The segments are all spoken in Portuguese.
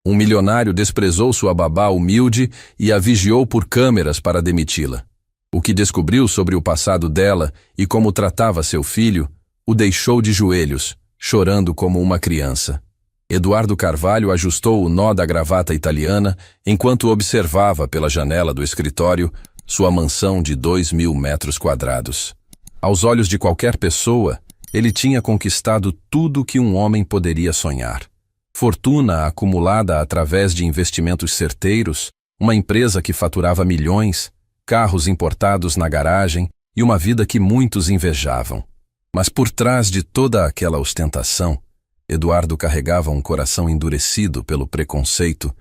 Um milionário desprezou sua babá humilde e a vigiou por câmeras para demiti-la. O que descobriu sobre o passado dela e como tratava seu filho o deixou de joelhos, chorando como uma criança. Eduardo Carvalho ajustou o nó da gravata italiana enquanto observava pela janela do escritório sua mansão de 2.000 metros quadrados. Aos olhos de qualquer pessoa, ele tinha conquistado tudo que um homem poderia sonhar. Fortuna acumulada através de investimentos certeiros, uma empresa que faturava milhões, carros importados na garagem e uma vida que muitos invejavam. Mas por trás de toda aquela ostentação, Eduardo carregava um coração endurecido pelo preconceito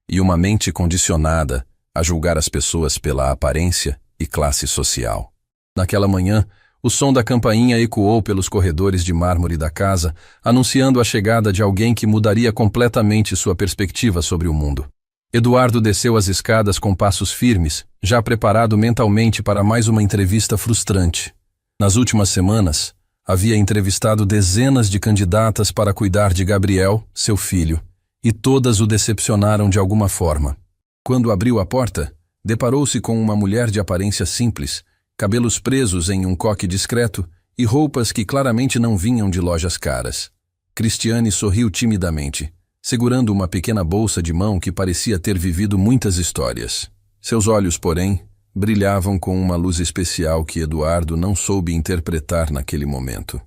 e uma mente condicionada a julgar as pessoas pela aparência e classe social. Naquela manhã, o som da campainha ecoou pelos corredores de mármore da casa, anunciando a chegada de alguém que mudaria completamente sua perspectiva sobre o mundo. Eduardo desceu as escadas com passos firmes, já preparado mentalmente para mais uma entrevista frustrante. Nas últimas semanas, havia entrevistado dezenas de candidatas para cuidar de Gabriel, seu filho, e todas o decepcionaram de alguma forma. Quando abriu a porta, deparou-se com uma mulher de aparência simples, cabelos presos em um coque discreto e roupas que claramente não vinham de lojas caras. Cristiane sorriu timidamente, segurando uma pequena bolsa de mão que parecia ter vivido muitas histórias. Seus olhos, porém, brilhavam com uma luz especial que Eduardo não soube interpretar naquele momento.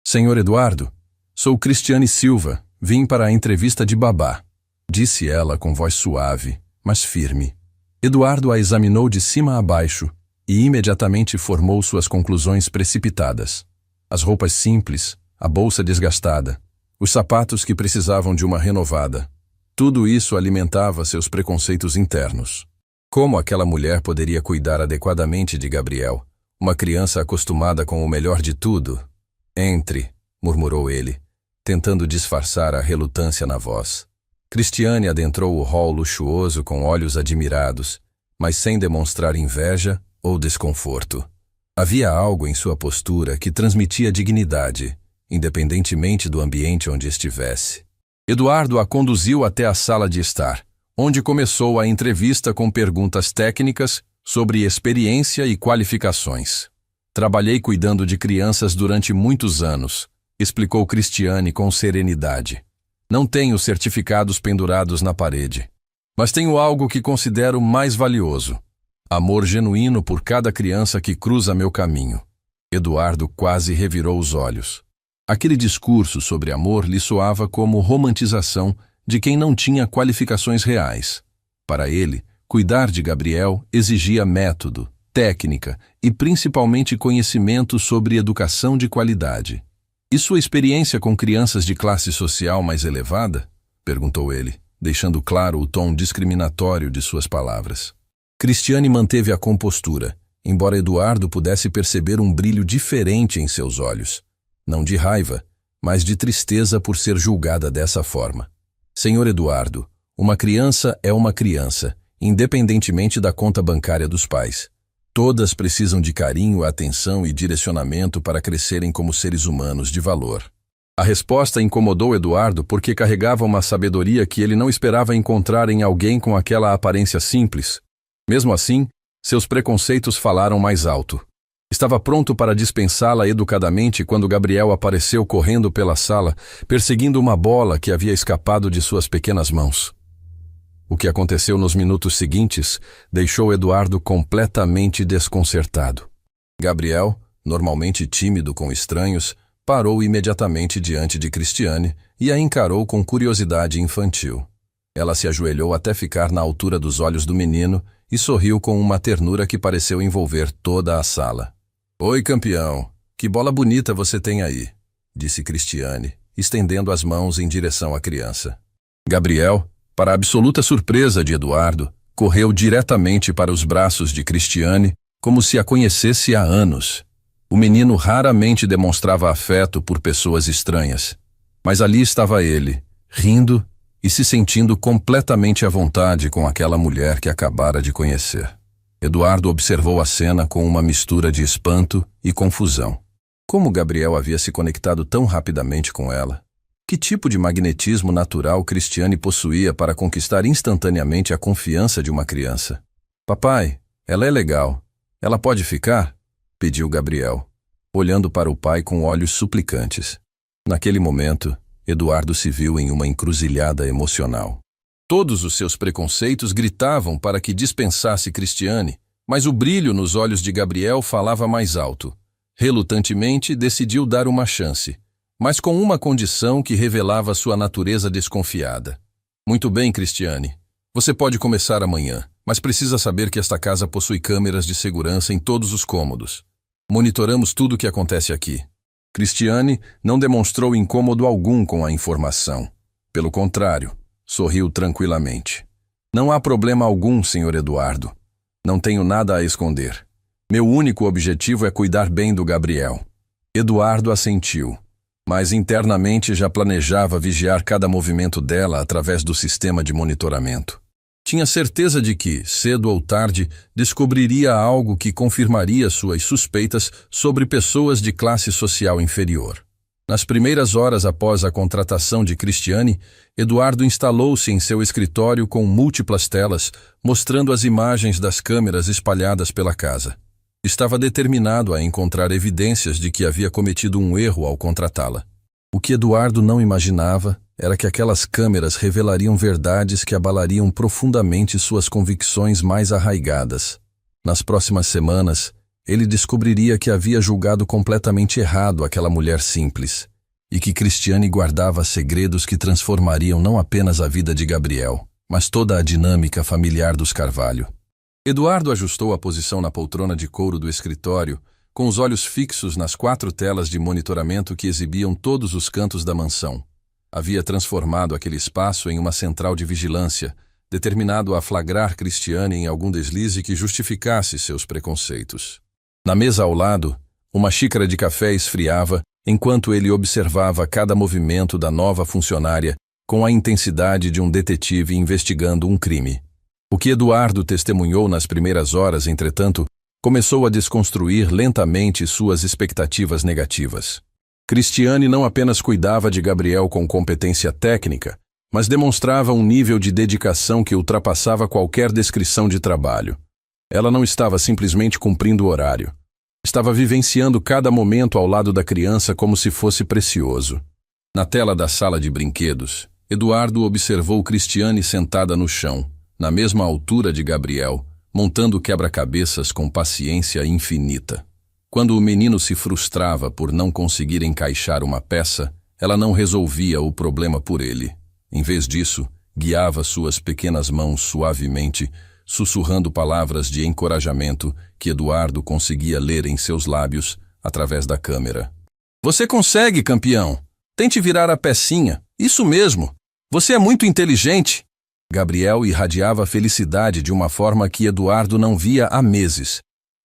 Senhor Eduardo, sou Cristiane Silva, vim para a entrevista de babá, disse ela com voz suave, mas firme. Eduardo a examinou de cima a baixo e imediatamente formou suas conclusões precipitadas. As roupas simples, a bolsa desgastada, os sapatos que precisavam de uma renovada. Tudo isso alimentava seus preconceitos internos. Como aquela mulher poderia cuidar adequadamente de Gabriel, uma criança acostumada com o melhor de tudo? Entre, murmurou ele, tentando disfarçar a relutância na voz. Cristiane adentrou o hall luxuoso com olhos admirados, mas sem demonstrar inveja ou desconforto. Havia algo em sua postura que transmitia dignidade, independentemente do ambiente onde estivesse. Eduardo a conduziu até a sala de estar, onde começou a entrevista com perguntas técnicas sobre experiência e qualificações. Trabalhei cuidando de crianças durante muitos anos, explicou Cristiane com serenidade. Não tenho certificados pendurados na parede, mas tenho algo que considero mais valioso. Amor genuíno por cada criança que cruza meu caminho. Eduardo quase revirou os olhos. Aquele discurso sobre amor lhe soava como romantização de quem não tinha qualificações reais. Para ele, cuidar de Gabriel exigia método, técnica e principalmente conhecimento sobre educação de qualidade. E sua experiência com crianças de classe social mais elevada? Perguntou ele, deixando claro o tom discriminatório de suas palavras. Cristiane manteve a compostura, embora Eduardo pudesse perceber um brilho diferente em seus olhos. Não de raiva, mas de tristeza por ser julgada dessa forma. Senhor Eduardo, uma criança é uma criança, independentemente da conta bancária dos pais. Todas precisam de carinho, atenção e direcionamento para crescerem como seres humanos de valor. A resposta incomodou Eduardo porque carregava uma sabedoria que ele não esperava encontrar em alguém com aquela aparência simples. Mesmo assim, seus preconceitos falaram mais alto. Estava pronto para dispensá-la educadamente quando Gabriel apareceu correndo pela sala, perseguindo uma bola que havia escapado de suas pequenas mãos. O que aconteceu nos minutos seguintes deixou Eduardo completamente desconcertado. Gabriel, normalmente tímido com estranhos, parou imediatamente diante de Cristiane e a encarou com curiosidade infantil. Ela se ajoelhou até ficar na altura dos olhos do menino e sorriu com uma ternura que pareceu envolver toda a sala. Oi, campeão, que bola bonita você tem aí, disse Cristiane, estendendo as mãos em direção à criança. Gabriel, para a absoluta surpresa de Eduardo, correu diretamente para os braços de Cristiane, como se a conhecesse há anos. O menino raramente demonstrava afeto por pessoas estranhas, mas ali estava ele, rindo e se sentindo completamente à vontade com aquela mulher que acabara de conhecer. Eduardo observou a cena com uma mistura de espanto e confusão. Como Gabriel havia se conectado tão rapidamente com ela? Que tipo de magnetismo natural Cristiane possuía para conquistar instantaneamente a confiança de uma criança? Papai, ela é legal. Ela pode ficar? Pediu Gabriel, olhando para o pai com olhos suplicantes. Naquele momento, Eduardo se viu em uma encruzilhada emocional. Todos os seus preconceitos gritavam para que dispensasse Cristiane, mas o brilho nos olhos de Gabriel falava mais alto. Relutantemente, decidiu dar uma chance, mas com uma condição que revelava sua natureza desconfiada. Muito bem, Cristiane. Você pode começar amanhã, mas precisa saber que esta casa possui câmeras de segurança em todos os cômodos. Monitoramos tudo o que acontece aqui. Cristiane não demonstrou incômodo algum com a informação. Pelo contrário, sorriu tranquilamente. Não há problema algum, Sr. Eduardo. Não tenho nada a esconder. Meu único objetivo é cuidar bem do Gabriel. Eduardo assentiu, mas internamente já planejava vigiar cada movimento dela através do sistema de monitoramento. Tinha certeza de que, cedo ou tarde, descobriria algo que confirmaria suas suspeitas sobre pessoas de classe social inferior. Nas primeiras horas após a contratação de Cristiane, Eduardo instalou-se em seu escritório com múltiplas telas, mostrando as imagens das câmeras espalhadas pela casa. Estava determinado a encontrar evidências de que havia cometido um erro ao contratá-la. O que Eduardo não imaginava era que aquelas câmeras revelariam verdades que abalariam profundamente suas convicções mais arraigadas. Nas próximas semanas, ele descobriria que havia julgado completamente errado aquela mulher simples, e que Cristiane guardava segredos que transformariam não apenas a vida de Gabriel, mas toda a dinâmica familiar dos Carvalho. Eduardo ajustou a posição na poltrona de couro do escritório, com os olhos fixos nas 4 telas de monitoramento que exibiam todos os cantos da mansão. Havia transformado aquele espaço em uma central de vigilância, determinado a flagrar Cristiane em algum deslize que justificasse seus preconceitos. Na mesa ao lado, uma xícara de café esfriava enquanto ele observava cada movimento da nova funcionária com a intensidade de um detetive investigando um crime. O que Eduardo testemunhou nas primeiras horas, entretanto, começou a desconstruir lentamente suas expectativas negativas. Cristiane não apenas cuidava de Gabriel com competência técnica, mas demonstrava um nível de dedicação que ultrapassava qualquer descrição de trabalho. Ela não estava simplesmente cumprindo o horário. Estava vivenciando cada momento ao lado da criança como se fosse precioso. Na tela da sala de brinquedos, Eduardo observou Cristiane sentada no chão, na mesma altura de Gabriel, montando quebra-cabeças com paciência infinita. Quando o menino se frustrava por não conseguir encaixar uma peça, ela não resolvia o problema por ele. Em vez disso, guiava suas pequenas mãos suavemente, sussurrando palavras de encorajamento que Eduardo conseguia ler em seus lábios através da câmera. Você consegue, campeão! Tente virar a pecinha. Isso mesmo! Você é muito inteligente! Gabriel irradiava felicidade de uma forma que Eduardo não via há meses.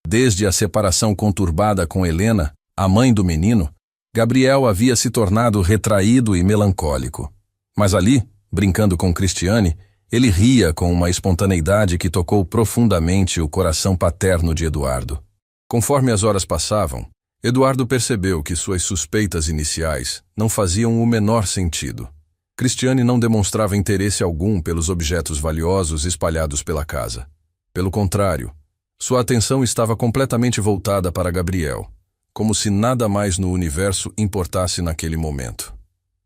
Desde a separação conturbada com Helena, a mãe do menino, Gabriel havia se tornado retraído e melancólico. Mas ali, brincando com Cristiane, ele ria com uma espontaneidade que tocou profundamente o coração paterno de Eduardo. Conforme as horas passavam, Eduardo percebeu que suas suspeitas iniciais não faziam o menor sentido. Cristiane não demonstrava interesse algum pelos objetos valiosos espalhados pela casa. Pelo contrário, sua atenção estava completamente voltada para Gabriel, como se nada mais no universo importasse naquele momento.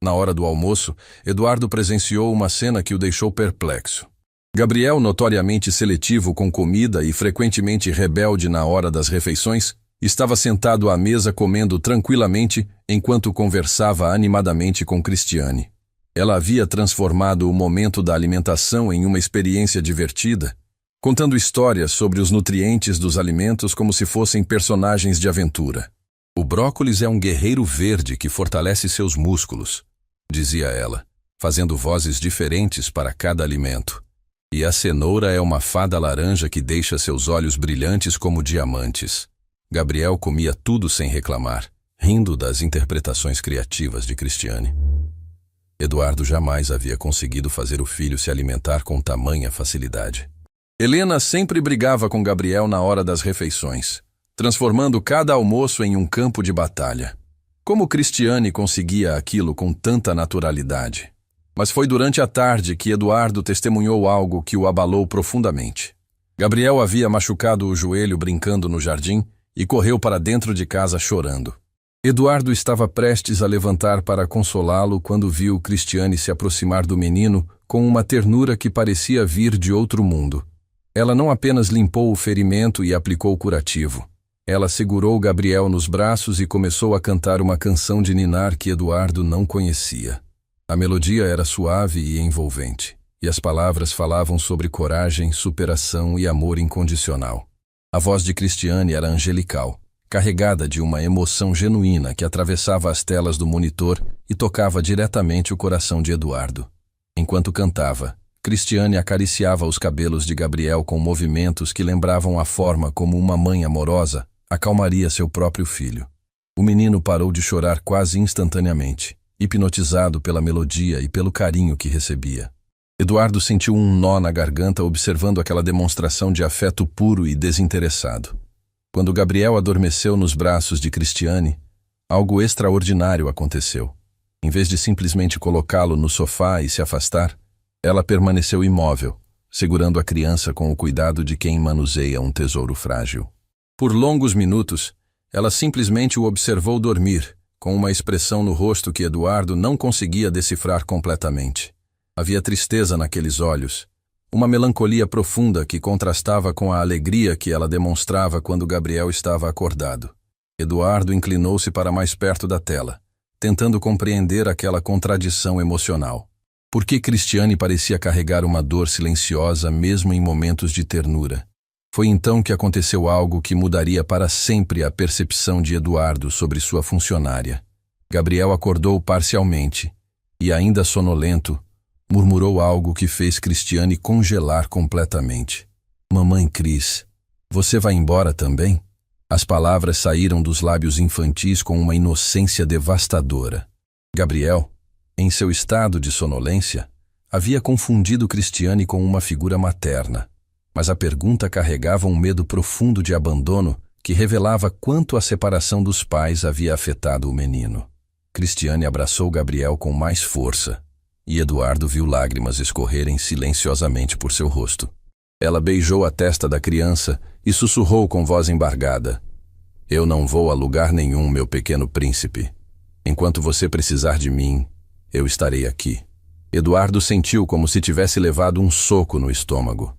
Na hora do almoço, Eduardo presenciou uma cena que o deixou perplexo. Gabriel, notoriamente seletivo com comida e frequentemente rebelde na hora das refeições, estava sentado à mesa comendo tranquilamente enquanto conversava animadamente com Cristiane. Ela havia transformado o momento da alimentação em uma experiência divertida, contando histórias sobre os nutrientes dos alimentos como se fossem personagens de aventura. O brócolis é um guerreiro verde que fortalece seus músculos, dizia ela, fazendo vozes diferentes para cada alimento. E a cenoura é uma fada laranja que deixa seus olhos brilhantes como diamantes. Gabriel comia tudo sem reclamar, rindo das interpretações criativas de Cristiane. Eduardo jamais havia conseguido fazer o filho se alimentar com tamanha facilidade. Helena sempre brigava com Gabriel na hora das refeições, transformando cada almoço em um campo de batalha. Como Cristiane conseguia aquilo com tanta naturalidade? Mas foi durante a tarde que Eduardo testemunhou algo que o abalou profundamente. Gabriel havia machucado o joelho brincando no jardim e correu para dentro de casa chorando. Eduardo estava prestes a levantar para consolá-lo quando viu Cristiane se aproximar do menino com uma ternura que parecia vir de outro mundo. Ela não apenas limpou o ferimento e aplicou o curativo. Ela segurou Gabriel nos braços e começou a cantar uma canção de ninar que Eduardo não conhecia. A melodia era suave e envolvente, e as palavras falavam sobre coragem, superação e amor incondicional. A voz de Cristiane era angelical, carregada de uma emoção genuína que atravessava as telas do monitor e tocava diretamente o coração de Eduardo. Enquanto cantava, Cristiane acariciava os cabelos de Gabriel com movimentos que lembravam a forma como uma mãe amorosa acalmaria seu próprio filho. O menino parou de chorar quase instantaneamente, hipnotizado pela melodia e pelo carinho que recebia. Eduardo sentiu um nó na garganta observando aquela demonstração de afeto puro e desinteressado. Quando Gabriel adormeceu nos braços de Cristiane, algo extraordinário aconteceu. Em vez de simplesmente colocá-lo no sofá e se afastar, ela permaneceu imóvel, segurando a criança com o cuidado de quem manuseia um tesouro frágil. Por longos minutos, ela simplesmente o observou dormir, com uma expressão no rosto que Eduardo não conseguia decifrar completamente. Havia tristeza naqueles olhos, uma melancolia profunda que contrastava com a alegria que ela demonstrava quando Gabriel estava acordado. Eduardo inclinou-se para mais perto da tela, tentando compreender aquela contradição emocional. Por que Cristiane parecia carregar uma dor silenciosa mesmo em momentos de ternura? Foi então que aconteceu algo que mudaria para sempre a percepção de Eduardo sobre sua funcionária. Gabriel acordou parcialmente e, ainda sonolento, murmurou algo que fez Cristiane congelar completamente. "Mamãe Cris, você vai embora também?" As palavras saíram dos lábios infantis com uma inocência devastadora. Gabriel, em seu estado de sonolência, havia confundido Cristiane com uma figura materna. Mas a pergunta carregava um medo profundo de abandono que revelava quanto a separação dos pais havia afetado o menino. Cristiane abraçou Gabriel com mais força, e Eduardo viu lágrimas escorrerem silenciosamente por seu rosto. Ela beijou a testa da criança e sussurrou com voz embargada: "Eu não vou a lugar nenhum, meu pequeno príncipe. Enquanto você precisar de mim, eu estarei aqui." Eduardo sentiu como se tivesse levado um soco no estômago.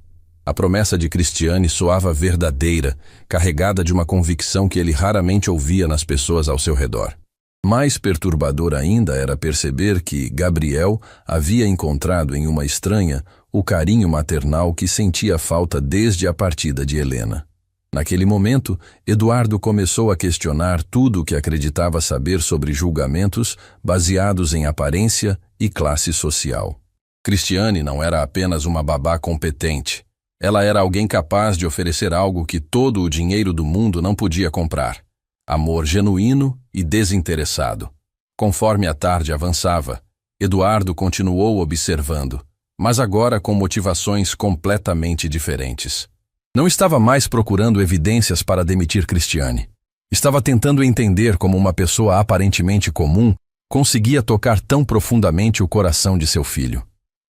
A promessa de Cristiane soava verdadeira, carregada de uma convicção que ele raramente ouvia nas pessoas ao seu redor. Mais perturbador ainda era perceber que Gabriel havia encontrado em uma estranha o carinho maternal que sentia falta desde a partida de Helena. Naquele momento, Eduardo começou a questionar tudo o que acreditava saber sobre julgamentos baseados em aparência e classe social. Cristiane não era apenas uma babá competente. Ela era alguém capaz de oferecer algo que todo o dinheiro do mundo não podia comprar: amor genuíno e desinteressado. Conforme a tarde avançava, Eduardo continuou observando, mas agora com motivações completamente diferentes. Não estava mais procurando evidências para demitir Cristiane. Estava tentando entender como uma pessoa aparentemente comum conseguia tocar tão profundamente o coração de seu filho.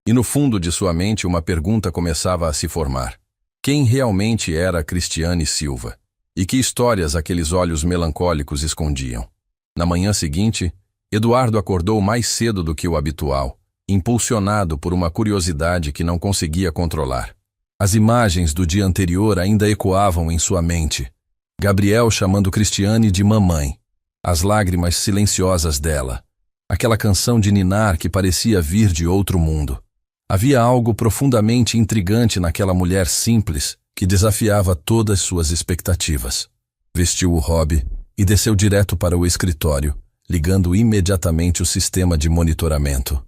E no fundo de sua mente uma pergunta começava a se formar: quem realmente era Cristiane Silva? E que histórias aqueles olhos melancólicos escondiam? Na manhã seguinte, Eduardo acordou mais cedo do que o habitual, impulsionado por uma curiosidade que não conseguia controlar. As imagens do dia anterior ainda ecoavam em sua mente. Gabriel chamando Cristiane de mamãe, as lágrimas silenciosas dela, aquela canção de ninar que parecia vir de outro mundo. Havia algo profundamente intrigante naquela mulher simples que desafiava todas suas expectativas. Vestiu o hobby e desceu direto para o escritório, ligando imediatamente o sistema de monitoramento.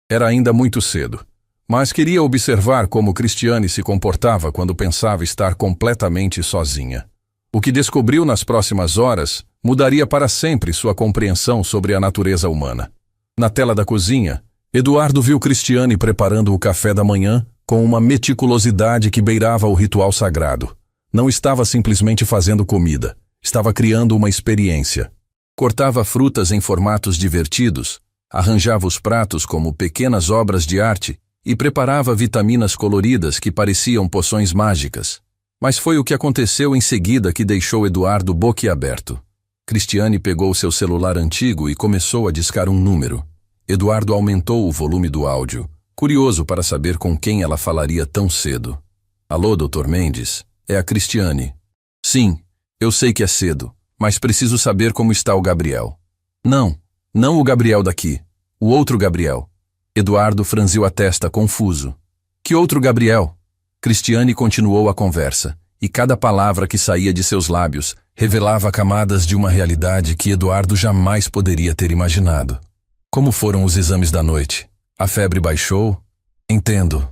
Era ainda muito cedo, mas queria observar como Cristiane se comportava quando pensava estar completamente sozinha. O que descobriu nas próximas horas mudaria para sempre sua compreensão sobre a natureza humana. Na tela da cozinha, Eduardo viu Cristiane preparando o café da manhã com uma meticulosidade que beirava o ritual sagrado. Não estava simplesmente fazendo comida, estava criando uma experiência. Cortava frutas em formatos divertidos, arranjava os pratos como pequenas obras de arte e preparava vitaminas coloridas que pareciam poções mágicas. Mas foi o que aconteceu em seguida que deixou Eduardo boquiaberto. Cristiane pegou seu celular antigo e começou a discar um número. Eduardo aumentou o volume do áudio, curioso para saber com quem ela falaria tão cedo. Alô, Dr. Mendes, é a Cristiane. Sim, eu sei que é cedo, mas preciso saber como está o Gabriel. Não o Gabriel daqui, o outro Gabriel. Eduardo franziu a testa, confuso. Que outro Gabriel? Cristiane continuou a conversa, e cada palavra que saía de seus lábios revelava camadas de uma realidade que Eduardo jamais poderia ter imaginado. Como foram os exames da noite? A febre baixou? Entendo.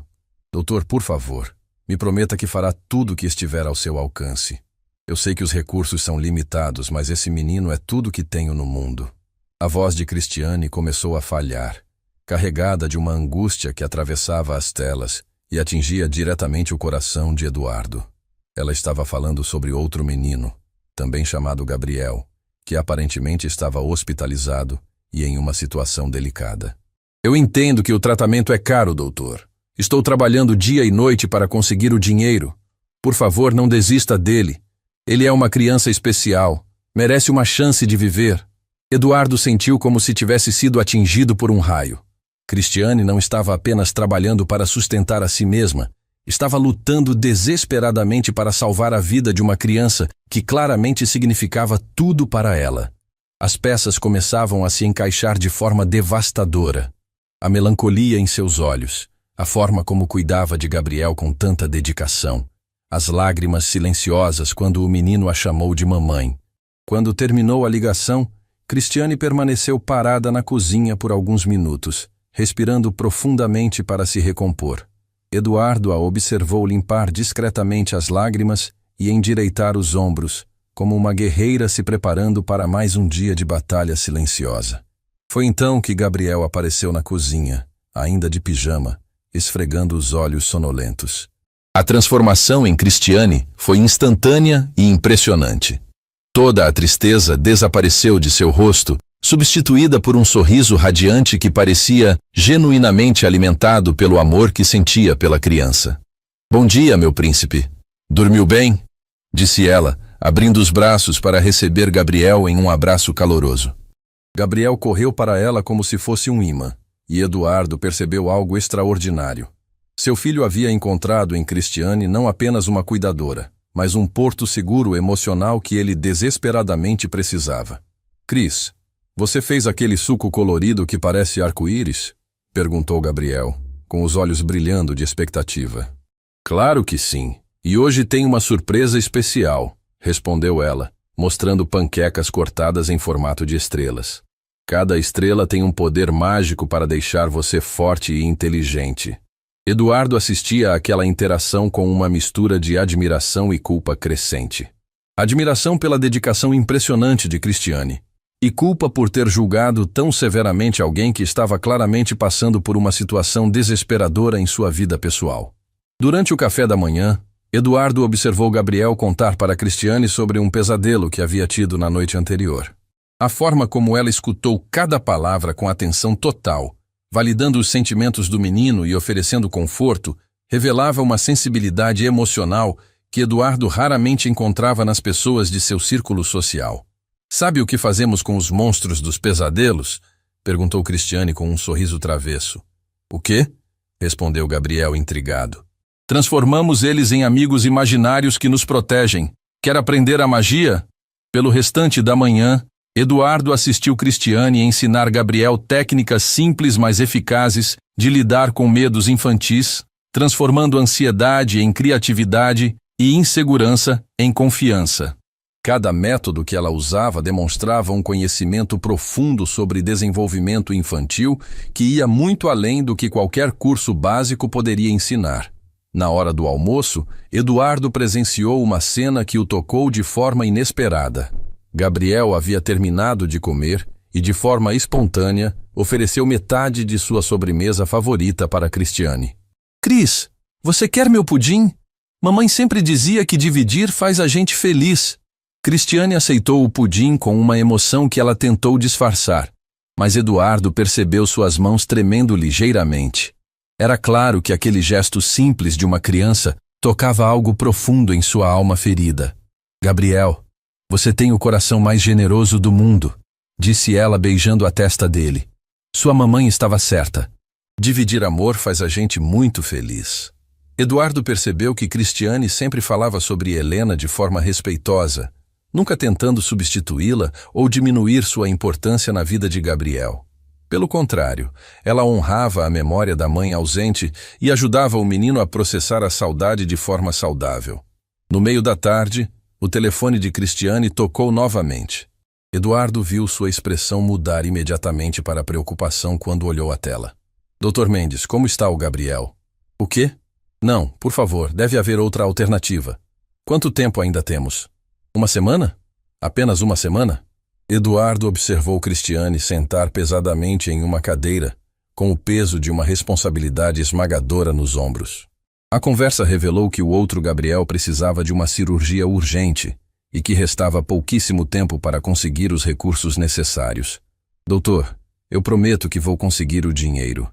Doutor, por favor, me prometa que fará tudo o que estiver ao seu alcance. Eu sei que os recursos são limitados, mas esse menino é tudo que tenho no mundo. A voz de Cristiane começou a falhar, carregada de uma angústia que atravessava as telas e atingia diretamente o coração de Eduardo. Ela estava falando sobre outro menino, também chamado Gabriel, que aparentemente estava hospitalizado e em uma situação delicada. Eu entendo que o tratamento é caro, doutor. Estou trabalhando dia e noite para conseguir o dinheiro. Por favor, não desista dele. Ele é uma criança especial, merece uma chance de viver. Eduardo sentiu como se tivesse sido atingido por um raio. Cristiane não estava apenas trabalhando para sustentar a si mesma, estava lutando desesperadamente para salvar a vida de uma criança que claramente significava tudo para ela. As peças começavam a se encaixar de forma devastadora. A melancolia em seus olhos, a forma como cuidava de Gabriel com tanta dedicação, as lágrimas silenciosas quando o menino a chamou de mamãe. Quando terminou a ligação, Cristiane permaneceu parada na cozinha por alguns minutos, respirando profundamente para se recompor. Eduardo a observou limpar discretamente as lágrimas e endireitar os ombros, como uma guerreira se preparando para mais um dia de batalha silenciosa. Foi então que Gabriel apareceu na cozinha, ainda de pijama, esfregando os olhos sonolentos. A transformação em Cristiane foi instantânea e impressionante. Toda a tristeza desapareceu de seu rosto, substituída por um sorriso radiante que parecia genuinamente alimentado pelo amor que sentia pela criança. Bom dia, meu príncipe. Dormiu bem? Disse ela, abrindo os braços para receber Gabriel em um abraço caloroso. Gabriel correu para ela como se fosse um imã, e Eduardo percebeu algo extraordinário. Seu filho havia encontrado em Cristiane não apenas uma cuidadora, mas um porto seguro emocional que ele desesperadamente precisava. Cris, você fez aquele suco colorido que parece arco-íris? Perguntou Gabriel, com os olhos brilhando de expectativa. Claro que sim, e hoje tem uma surpresa especial, respondeu ela, mostrando panquecas cortadas em formato de estrelas. Cada estrela tem um poder mágico para deixar você forte e inteligente. Eduardo assistia àquela interação com uma mistura de admiração e culpa crescente. Admiração pela dedicação impressionante de Cristiane, e culpa por ter julgado tão severamente alguém que estava claramente passando por uma situação desesperadora em sua vida pessoal. Durante o café da manhã, Eduardo observou Gabriel contar para Cristiane sobre um pesadelo que havia tido na noite anterior. A forma como ela escutou cada palavra com atenção total, validando os sentimentos do menino e oferecendo conforto, revelava uma sensibilidade emocional que Eduardo raramente encontrava nas pessoas de seu círculo social. Sabe o que fazemos com os monstros dos pesadelos? Perguntou Cristiane com um sorriso travesso. O quê? Respondeu Gabriel intrigado. Transformamos eles em amigos imaginários que nos protegem. Quer aprender a magia? Pelo restante da manhã, Eduardo assistiu Cristiane ensinar Gabriel técnicas simples mas eficazes de lidar com medos infantis, transformando ansiedade em criatividade e insegurança em confiança. Cada método que ela usava demonstrava um conhecimento profundo sobre desenvolvimento infantil que ia muito além do que qualquer curso básico poderia ensinar. Na hora do almoço, Eduardo presenciou uma cena que o tocou de forma inesperada. Gabriel havia terminado de comer e, de forma espontânea, ofereceu metade de sua sobremesa favorita para Cristiane. Cris, você quer meu pudim? Mamãe sempre dizia que dividir faz a gente feliz. Cristiane aceitou o pudim com uma emoção que ela tentou disfarçar, mas Eduardo percebeu suas mãos tremendo ligeiramente. Era claro que aquele gesto simples de uma criança tocava algo profundo em sua alma ferida. Gabriel, você tem o coração mais generoso do mundo, disse ela beijando a testa dele. Sua mamãe estava certa. Dividir amor faz a gente muito feliz. Eduardo percebeu que Cristiane sempre falava sobre Helena de forma respeitosa, nunca tentando substituí-la ou diminuir sua importância na vida de Gabriel. Pelo contrário, ela honrava a memória da mãe ausente e ajudava o menino a processar a saudade de forma saudável. No meio da tarde, o telefone de Cristiane tocou novamente. Eduardo viu sua expressão mudar imediatamente para preocupação quando olhou a tela. Dr. Mendes, como está o Gabriel? O quê? Não, por favor, deve haver outra alternativa. Quanto tempo ainda temos? Uma semana? Apenas uma semana? Eduardo observou Cristiane sentar pesadamente em uma cadeira, com o peso de uma responsabilidade esmagadora nos ombros. A conversa revelou que o outro Gabriel precisava de uma cirurgia urgente e que restava pouquíssimo tempo para conseguir os recursos necessários. Doutor, eu prometo que vou conseguir o dinheiro.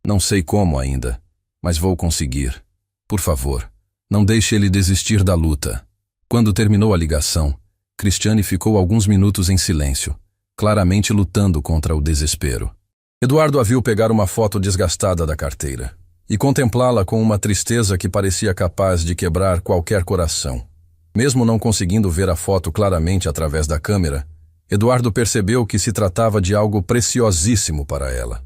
Não sei como ainda, mas vou conseguir. Por favor, não deixe ele desistir da luta. Quando terminou a ligação, Cristiane ficou alguns minutos em silêncio, claramente lutando contra o desespero. Eduardo a viu pegar uma foto desgastada da carteira e contemplá-la com uma tristeza que parecia capaz de quebrar qualquer coração. Mesmo não conseguindo ver a foto claramente através da câmera, Eduardo percebeu que se tratava de algo preciosíssimo para ela.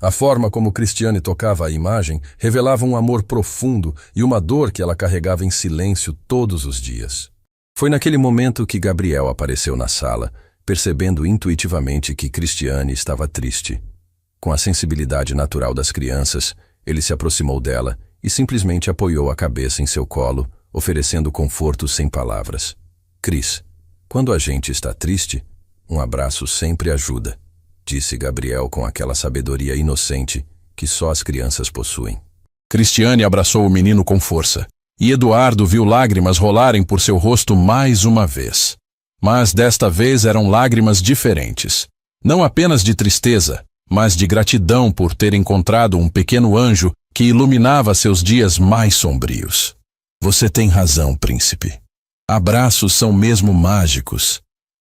A forma como Cristiane tocava a imagem revelava um amor profundo e uma dor que ela carregava em silêncio todos os dias. Foi naquele momento que Gabriel apareceu na sala, percebendo intuitivamente que Cristiane estava triste. Com a sensibilidade natural das crianças, ele se aproximou dela e simplesmente apoiou a cabeça em seu colo, oferecendo conforto sem palavras. Cris, quando a gente está triste, um abraço sempre ajuda, disse Gabriel com aquela sabedoria inocente que só as crianças possuem. Cristiane abraçou o menino com força, e Eduardo viu lágrimas rolarem por seu rosto mais uma vez. Mas desta vez eram lágrimas diferentes. Não apenas de tristeza, mas de gratidão por ter encontrado um pequeno anjo que iluminava seus dias mais sombrios. Você tem razão, príncipe. Abraços são mesmo mágicos,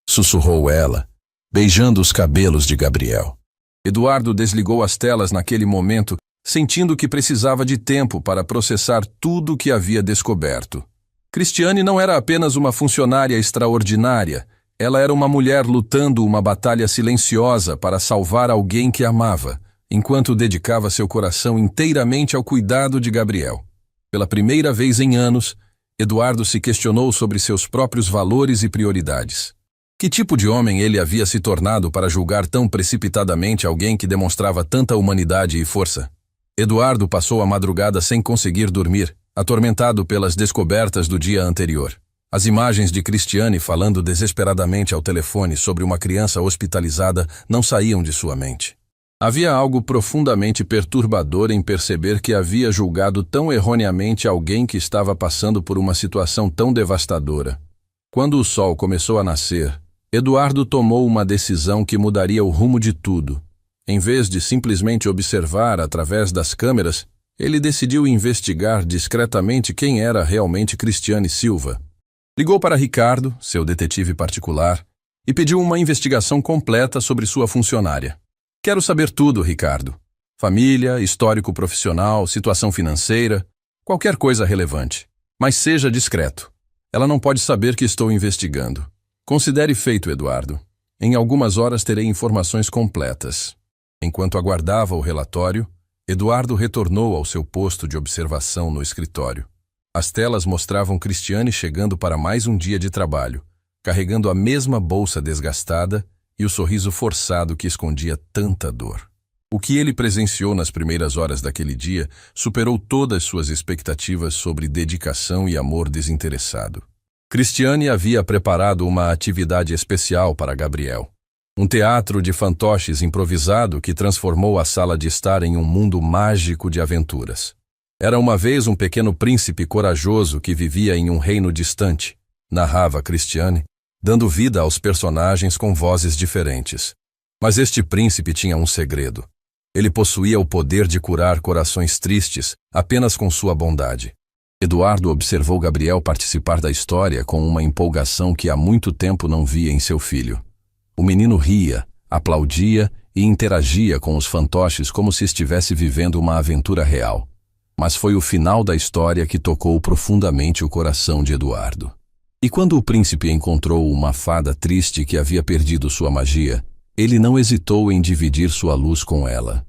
sussurrou ela, beijando os cabelos de Gabriel. Eduardo desligou as telas naquele momento, sentindo que precisava de tempo para processar tudo o que havia descoberto. Cristiane não era apenas uma funcionária extraordinária, ela era uma mulher lutando uma batalha silenciosa para salvar alguém que amava, enquanto dedicava seu coração inteiramente ao cuidado de Gabriel. Pela primeira vez em anos, Eduardo se questionou sobre seus próprios valores e prioridades. Que tipo de homem ele havia se tornado para julgar tão precipitadamente alguém que demonstrava tanta humanidade e força? Eduardo passou a madrugada sem conseguir dormir, atormentado pelas descobertas do dia anterior. As imagens de Cristiane falando desesperadamente ao telefone sobre uma criança hospitalizada não saíam de sua mente. Havia algo profundamente perturbador em perceber que havia julgado tão erroneamente alguém que estava passando por uma situação tão devastadora. Quando o sol começou a nascer, Eduardo tomou uma decisão que mudaria o rumo de tudo. Em vez de simplesmente observar através das câmeras, ele decidiu investigar discretamente quem era realmente Cristiane Silva. Ligou para Ricardo, seu detetive particular, e pediu uma investigação completa sobre sua funcionária. Quero saber tudo, Ricardo. Família, histórico profissional, situação financeira, qualquer coisa relevante. Mas seja discreto. Ela não pode saber que estou investigando. Considere feito, Eduardo. Em algumas horas terei informações completas. Enquanto aguardava o relatório, Eduardo retornou ao seu posto de observação no escritório. As telas mostravam Cristiane chegando para mais um dia de trabalho, carregando a mesma bolsa desgastada e o sorriso forçado que escondia tanta dor. O que ele presenciou nas primeiras horas daquele dia superou todas suas expectativas sobre dedicação e amor desinteressado. Cristiane havia preparado uma atividade especial para Gabriel. Um teatro de fantoches improvisado que transformou a sala de estar em um mundo mágico de aventuras. Era uma vez um pequeno príncipe corajoso que vivia em um reino distante, narrava Cristiane, dando vida aos personagens com vozes diferentes. Mas este príncipe tinha um segredo. Ele possuía o poder de curar corações tristes apenas com sua bondade. Eduardo observou Gabriel participar da história com uma empolgação que há muito tempo não via em seu filho. O menino ria, aplaudia e interagia com os fantoches como se estivesse vivendo uma aventura real. Mas foi o final da história que tocou profundamente o coração de Eduardo. E quando o príncipe encontrou uma fada triste que havia perdido sua magia, ele não hesitou em dividir sua luz com ela.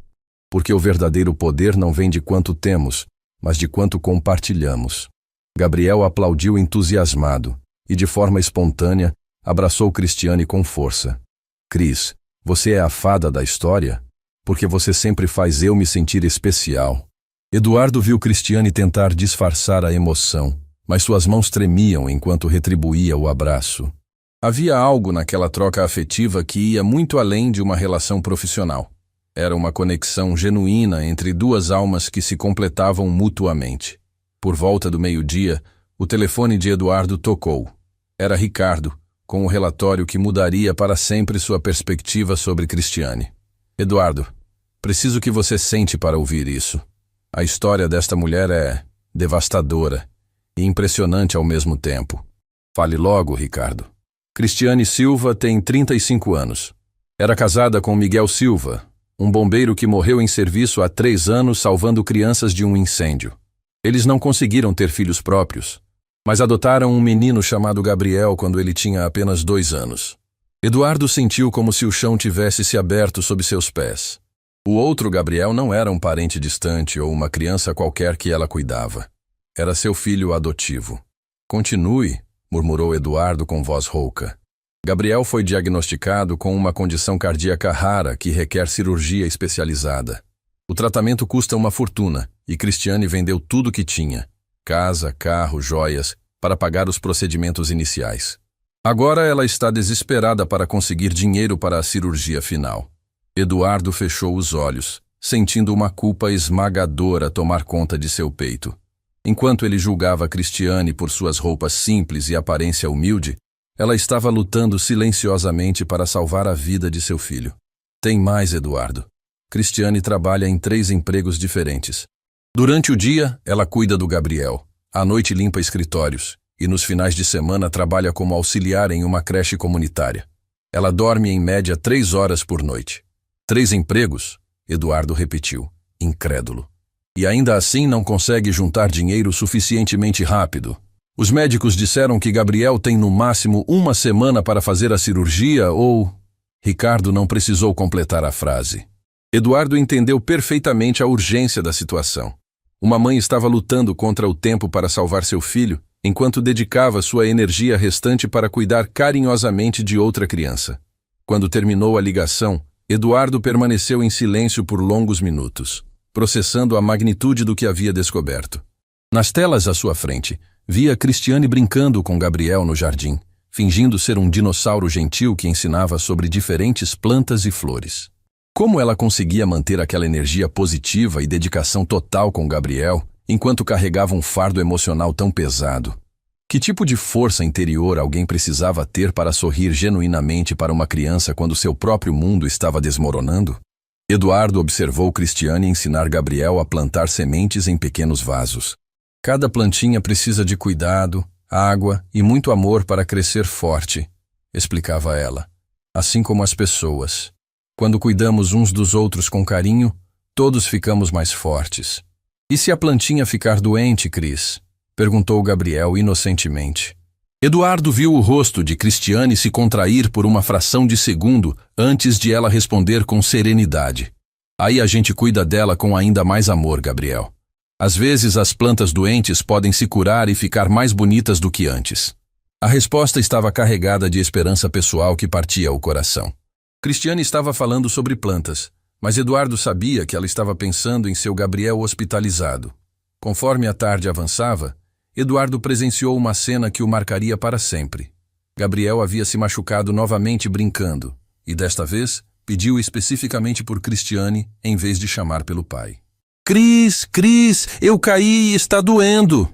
Porque o verdadeiro poder não vem de quanto temos, mas de quanto compartilhamos. Gabriel aplaudiu entusiasmado e, de forma espontânea, abraçou Cristiane com força. Cris, você é a fada da história? Porque você sempre faz eu me sentir especial. Eduardo viu Cristiane tentar disfarçar a emoção, mas suas mãos tremiam enquanto retribuía o abraço. Havia algo naquela troca afetiva que ia muito além de uma relação profissional. Era uma conexão genuína entre duas almas que se completavam mutuamente. Por volta do meio-dia, o telefone de Eduardo tocou. Era Ricardo, com o relatório que mudaria para sempre sua perspectiva sobre Cristiane. Eduardo, preciso que você sente para ouvir isso. A história desta mulher é devastadora e impressionante ao mesmo tempo. Fale logo, Ricardo. Cristiane Silva tem 35 anos. Era casada com Miguel Silva, um bombeiro que morreu em serviço há 3 anos salvando crianças de um incêndio. Eles não conseguiram ter filhos próprios, mas adotaram um menino chamado Gabriel quando ele tinha apenas 2 anos. Eduardo sentiu como se o chão tivesse se aberto sob seus pés. O outro Gabriel não era um parente distante ou uma criança qualquer que ela cuidava. Era seu filho adotivo. Continue, murmurou Eduardo com voz rouca. Gabriel foi diagnosticado com uma condição cardíaca rara que requer cirurgia especializada. O tratamento custa uma fortuna e Cristiane vendeu tudo que tinha, casa, carro, joias, para pagar os procedimentos iniciais. Agora ela está desesperada para conseguir dinheiro para a cirurgia final. Eduardo fechou os olhos, sentindo uma culpa esmagadora tomar conta de seu peito. Enquanto ele julgava Cristiane por suas roupas simples e aparência humilde, ela estava lutando silenciosamente para salvar a vida de seu filho. Tem mais, Eduardo. Cristiane trabalha em 3 empregos diferentes. Durante o dia, ela cuida do Gabriel. À noite limpa escritórios. E nos finais de semana trabalha como auxiliar em uma creche comunitária. Ela dorme em média 3 horas por noite. 3 empregos? Eduardo repetiu, incrédulo. E ainda assim não consegue juntar dinheiro suficientemente rápido. Os médicos disseram que Gabriel tem no máximo 1 semana para fazer a cirurgia ou... Ricardo não precisou completar a frase. Eduardo entendeu perfeitamente a urgência da situação. Uma mãe estava lutando contra o tempo para salvar seu filho, enquanto dedicava sua energia restante para cuidar carinhosamente de outra criança. Quando terminou a ligação, Eduardo permaneceu em silêncio por longos minutos, processando a magnitude do que havia descoberto. Nas telas à sua frente, via Cristiane brincando com Gabriel no jardim, fingindo ser um dinossauro gentil que ensinava sobre diferentes plantas e flores. Como ela conseguia manter aquela energia positiva e dedicação total com Gabriel, enquanto carregava um fardo emocional tão pesado? Que tipo de força interior alguém precisava ter para sorrir genuinamente para uma criança quando seu próprio mundo estava desmoronando? Eduardo observou Cristiane ensinar Gabriel a plantar sementes em pequenos vasos. Cada plantinha precisa de cuidado, água e muito amor para crescer forte, explicava ela. Assim como as pessoas. Quando cuidamos uns dos outros com carinho, todos ficamos mais fortes. E se a plantinha ficar doente, Cris? Perguntou Gabriel inocentemente. Eduardo viu o rosto de Cristiane se contrair por uma fração de segundo antes de ela responder com serenidade. Aí a gente cuida dela com ainda mais amor, Gabriel. Às vezes as plantas doentes podem se curar e ficar mais bonitas do que antes. A resposta estava carregada de esperança pessoal que partia o coração. Cristiane estava falando sobre plantas, mas Eduardo sabia que ela estava pensando em seu Gabriel hospitalizado. Conforme a tarde avançava, Eduardo presenciou uma cena que o marcaria para sempre. Gabriel havia se machucado novamente brincando, e desta vez pediu especificamente por Cristiane em vez de chamar pelo pai. Cris, eu caí e está doendo.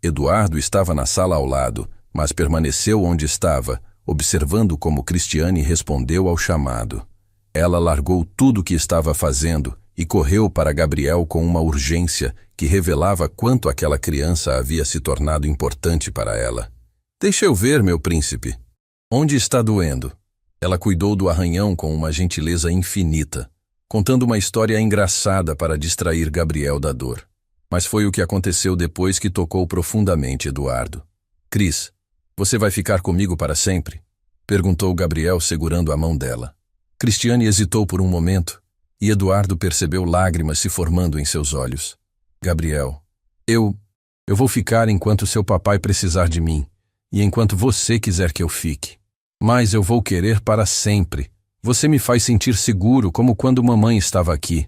Eduardo estava na sala ao lado, mas permaneceu onde estava, observando como Cristiane respondeu ao chamado. Ela largou tudo o que estava fazendo e correu para Gabriel com uma urgência que revelava quanto aquela criança havia se tornado importante para ela. Deixa eu ver, meu príncipe. Onde está doendo? Ela cuidou do arranhão com uma gentileza infinita, contando uma história engraçada para distrair Gabriel da dor. Mas foi o que aconteceu depois que tocou profundamente Eduardo. Cris, você vai ficar comigo para sempre? Perguntou Gabriel segurando a mão dela. Cristiane hesitou por um momento e Eduardo percebeu lágrimas se formando em seus olhos. Gabriel, eu vou ficar enquanto seu papai precisar de mim e enquanto você quiser que eu fique. Mas eu vou querer para sempre. Você me faz sentir seguro como quando mamãe estava aqui.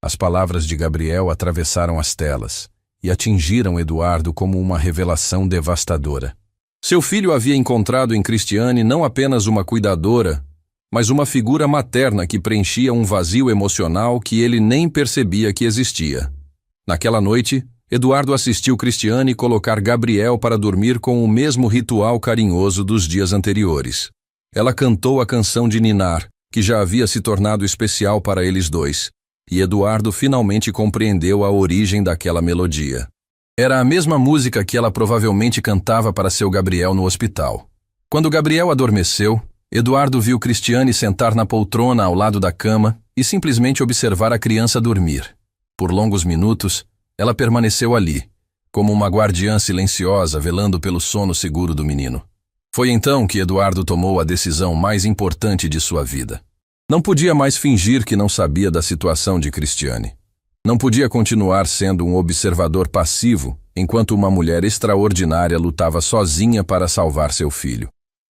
As palavras de Gabriel atravessaram as telas e atingiram Eduardo como uma revelação devastadora. Seu filho havia encontrado em Cristiane não apenas uma cuidadora, mas uma figura materna que preenchia um vazio emocional que ele nem percebia que existia. Naquela noite, Eduardo assistiu Cristiane colocar Gabriel para dormir com o mesmo ritual carinhoso dos dias anteriores. Ela cantou a canção de ninar, que já havia se tornado especial para eles dois, e Eduardo finalmente compreendeu a origem daquela melodia. Era a mesma música que ela provavelmente cantava para seu Gabriel no hospital. Quando Gabriel adormeceu, Eduardo viu Cristiane sentar na poltrona ao lado da cama e simplesmente observar a criança dormir. Por longos minutos, ela permaneceu ali, como uma guardiã silenciosa velando pelo sono seguro do menino. Foi então que Eduardo tomou a decisão mais importante de sua vida. Não podia mais fingir que não sabia da situação de Cristiane. Não podia continuar sendo um observador passivo enquanto uma mulher extraordinária lutava sozinha para salvar seu filho.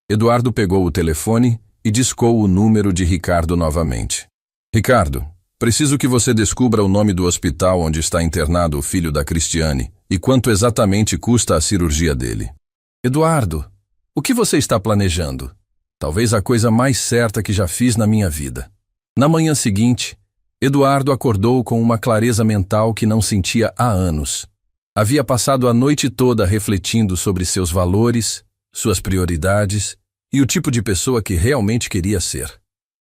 Eduardo pegou o telefone e discou o número de Ricardo novamente. Ricardo, preciso que você descubra o nome do hospital onde está internado o filho da Cristiane e quanto exatamente custa a cirurgia dele. Eduardo, o que você está planejando? Talvez a coisa mais certa que já fiz na minha vida. Na manhã seguinte, Eduardo acordou com uma clareza mental que não sentia há anos. Havia passado a noite toda refletindo sobre seus valores, suas prioridades e o tipo de pessoa que realmente queria ser.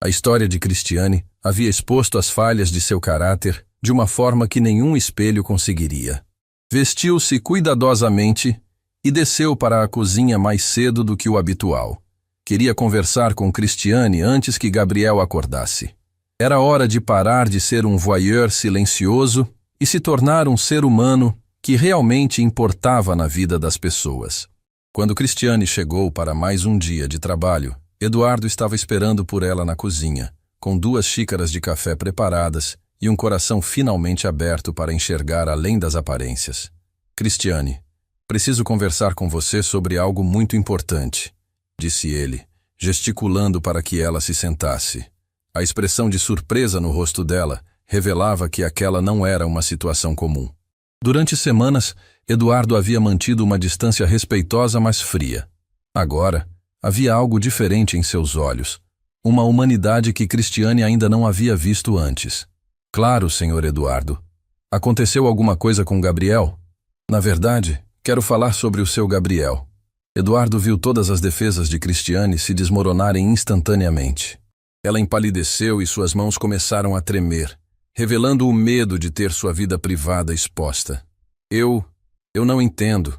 A história de Cristiane havia exposto as falhas de seu caráter de uma forma que nenhum espelho conseguiria. Vestiu-se cuidadosamente e desceu para a cozinha mais cedo do que o habitual. Queria conversar com Cristiane antes que Gabriel acordasse. Era hora de parar de ser um voyeur silencioso e se tornar um ser humano que realmente importava na vida das pessoas. Quando Cristiane chegou para mais um dia de trabalho, Eduardo estava esperando por ela na cozinha, com 2 xícaras de café preparadas e um coração finalmente aberto para enxergar além das aparências. Cristiane, preciso conversar com você sobre algo muito importante, disse ele, gesticulando para que ela se sentasse. A expressão de surpresa no rosto dela revelava que aquela não era uma situação comum. Durante semanas, Eduardo havia mantido uma distância respeitosa, mas fria. Agora, havia algo diferente em seus olhos, uma humanidade que Cristiane ainda não havia visto antes. Claro, senhor Eduardo. Aconteceu alguma coisa com Gabriel? Na verdade, quero falar sobre o seu Gabriel. Eduardo viu todas as defesas de Cristiane se desmoronarem instantaneamente. Ela empalideceu e suas mãos começaram a tremer, revelando o medo de ter sua vida privada exposta. Eu não entendo,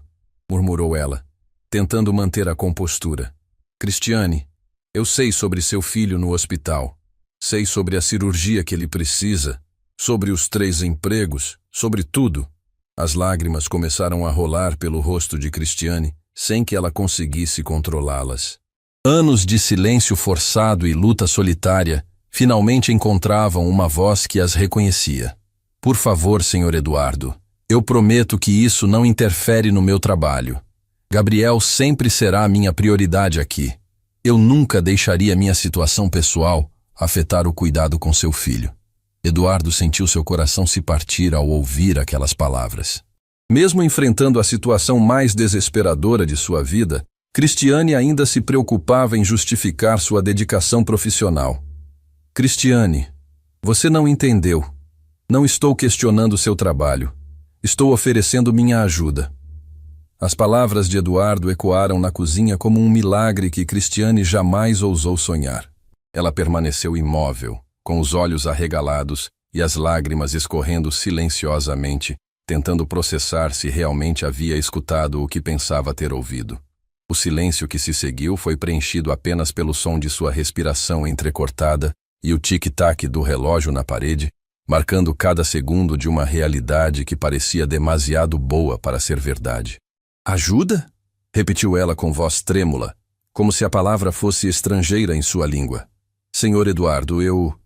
murmurou ela, tentando manter a compostura. Cristiane, eu sei sobre seu filho no hospital. Sei sobre a cirurgia que ele precisa, sobre os 3 empregos, sobre tudo. As lágrimas começaram a rolar pelo rosto de Cristiane, sem que ela conseguisse controlá-las. Anos de silêncio forçado e luta solitária finalmente encontravam uma voz que as reconhecia. Por favor, senhor Eduardo, eu prometo que isso não interfere no meu trabalho. Gabriel sempre será a minha prioridade aqui. Eu nunca deixaria minha situação pessoal afetar o cuidado com seu filho. Eduardo sentiu seu coração se partir ao ouvir aquelas palavras. Mesmo enfrentando a situação mais desesperadora de sua vida, Cristiane ainda se preocupava em justificar sua dedicação profissional. Cristiane, você não entendeu. Não estou questionando seu trabalho. Estou oferecendo minha ajuda. As palavras de Eduardo ecoaram na cozinha como um milagre que Cristiane jamais ousou sonhar. Ela permaneceu imóvel, com os olhos arregalados e as lágrimas escorrendo silenciosamente, tentando processar se realmente havia escutado o que pensava ter ouvido. O silêncio que se seguiu foi preenchido apenas pelo som de sua respiração entrecortada e o tic-tac do relógio na parede, marcando cada segundo de uma realidade que parecia demasiado boa para ser verdade. "Ajuda?" repetiu ela com voz trêmula, como se a palavra fosse estrangeira em sua língua. "Senhor Eduardo, eu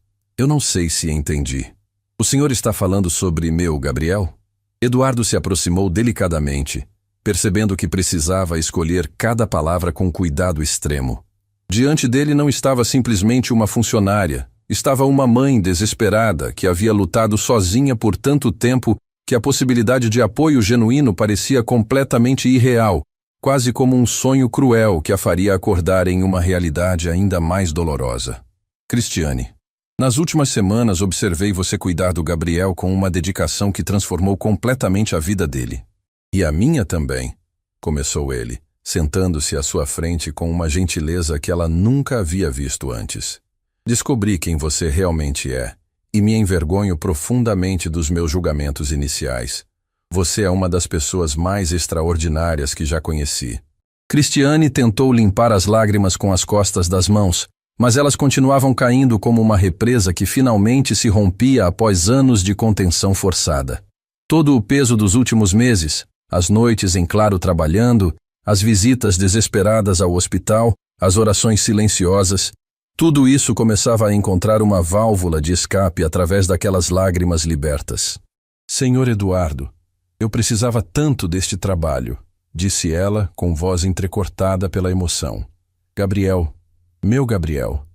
não sei se entendi. O senhor está falando sobre meu Gabriel?" Eduardo se aproximou delicadamente, percebendo que precisava escolher cada palavra com cuidado extremo. Diante dele não estava simplesmente uma funcionária, estava uma mãe desesperada que havia lutado sozinha por tanto tempo que a possibilidade de apoio genuíno parecia completamente irreal, quase como um sonho cruel que a faria acordar em uma realidade ainda mais dolorosa. "Cristiane, nas últimas semanas observei você cuidar do Gabriel com uma dedicação que transformou completamente a vida dele. E a minha também", começou ele, sentando-se à sua frente com uma gentileza que ela nunca havia visto antes. "Descobri quem você realmente é, e me envergonho profundamente dos meus julgamentos iniciais. Você é uma das pessoas mais extraordinárias que já conheci." Cristiane tentou limpar as lágrimas com as costas das mãos, mas elas continuavam caindo como uma represa que finalmente se rompia após anos de contenção forçada. Todo o peso dos últimos meses, as noites em claro trabalhando, as visitas desesperadas ao hospital, as orações silenciosas, tudo isso começava a encontrar uma válvula de escape através daquelas lágrimas libertas. "Senhor Eduardo, eu precisava tanto deste trabalho", disse ela com voz entrecortada pela emoção. "Gabriel, meu Gabriel,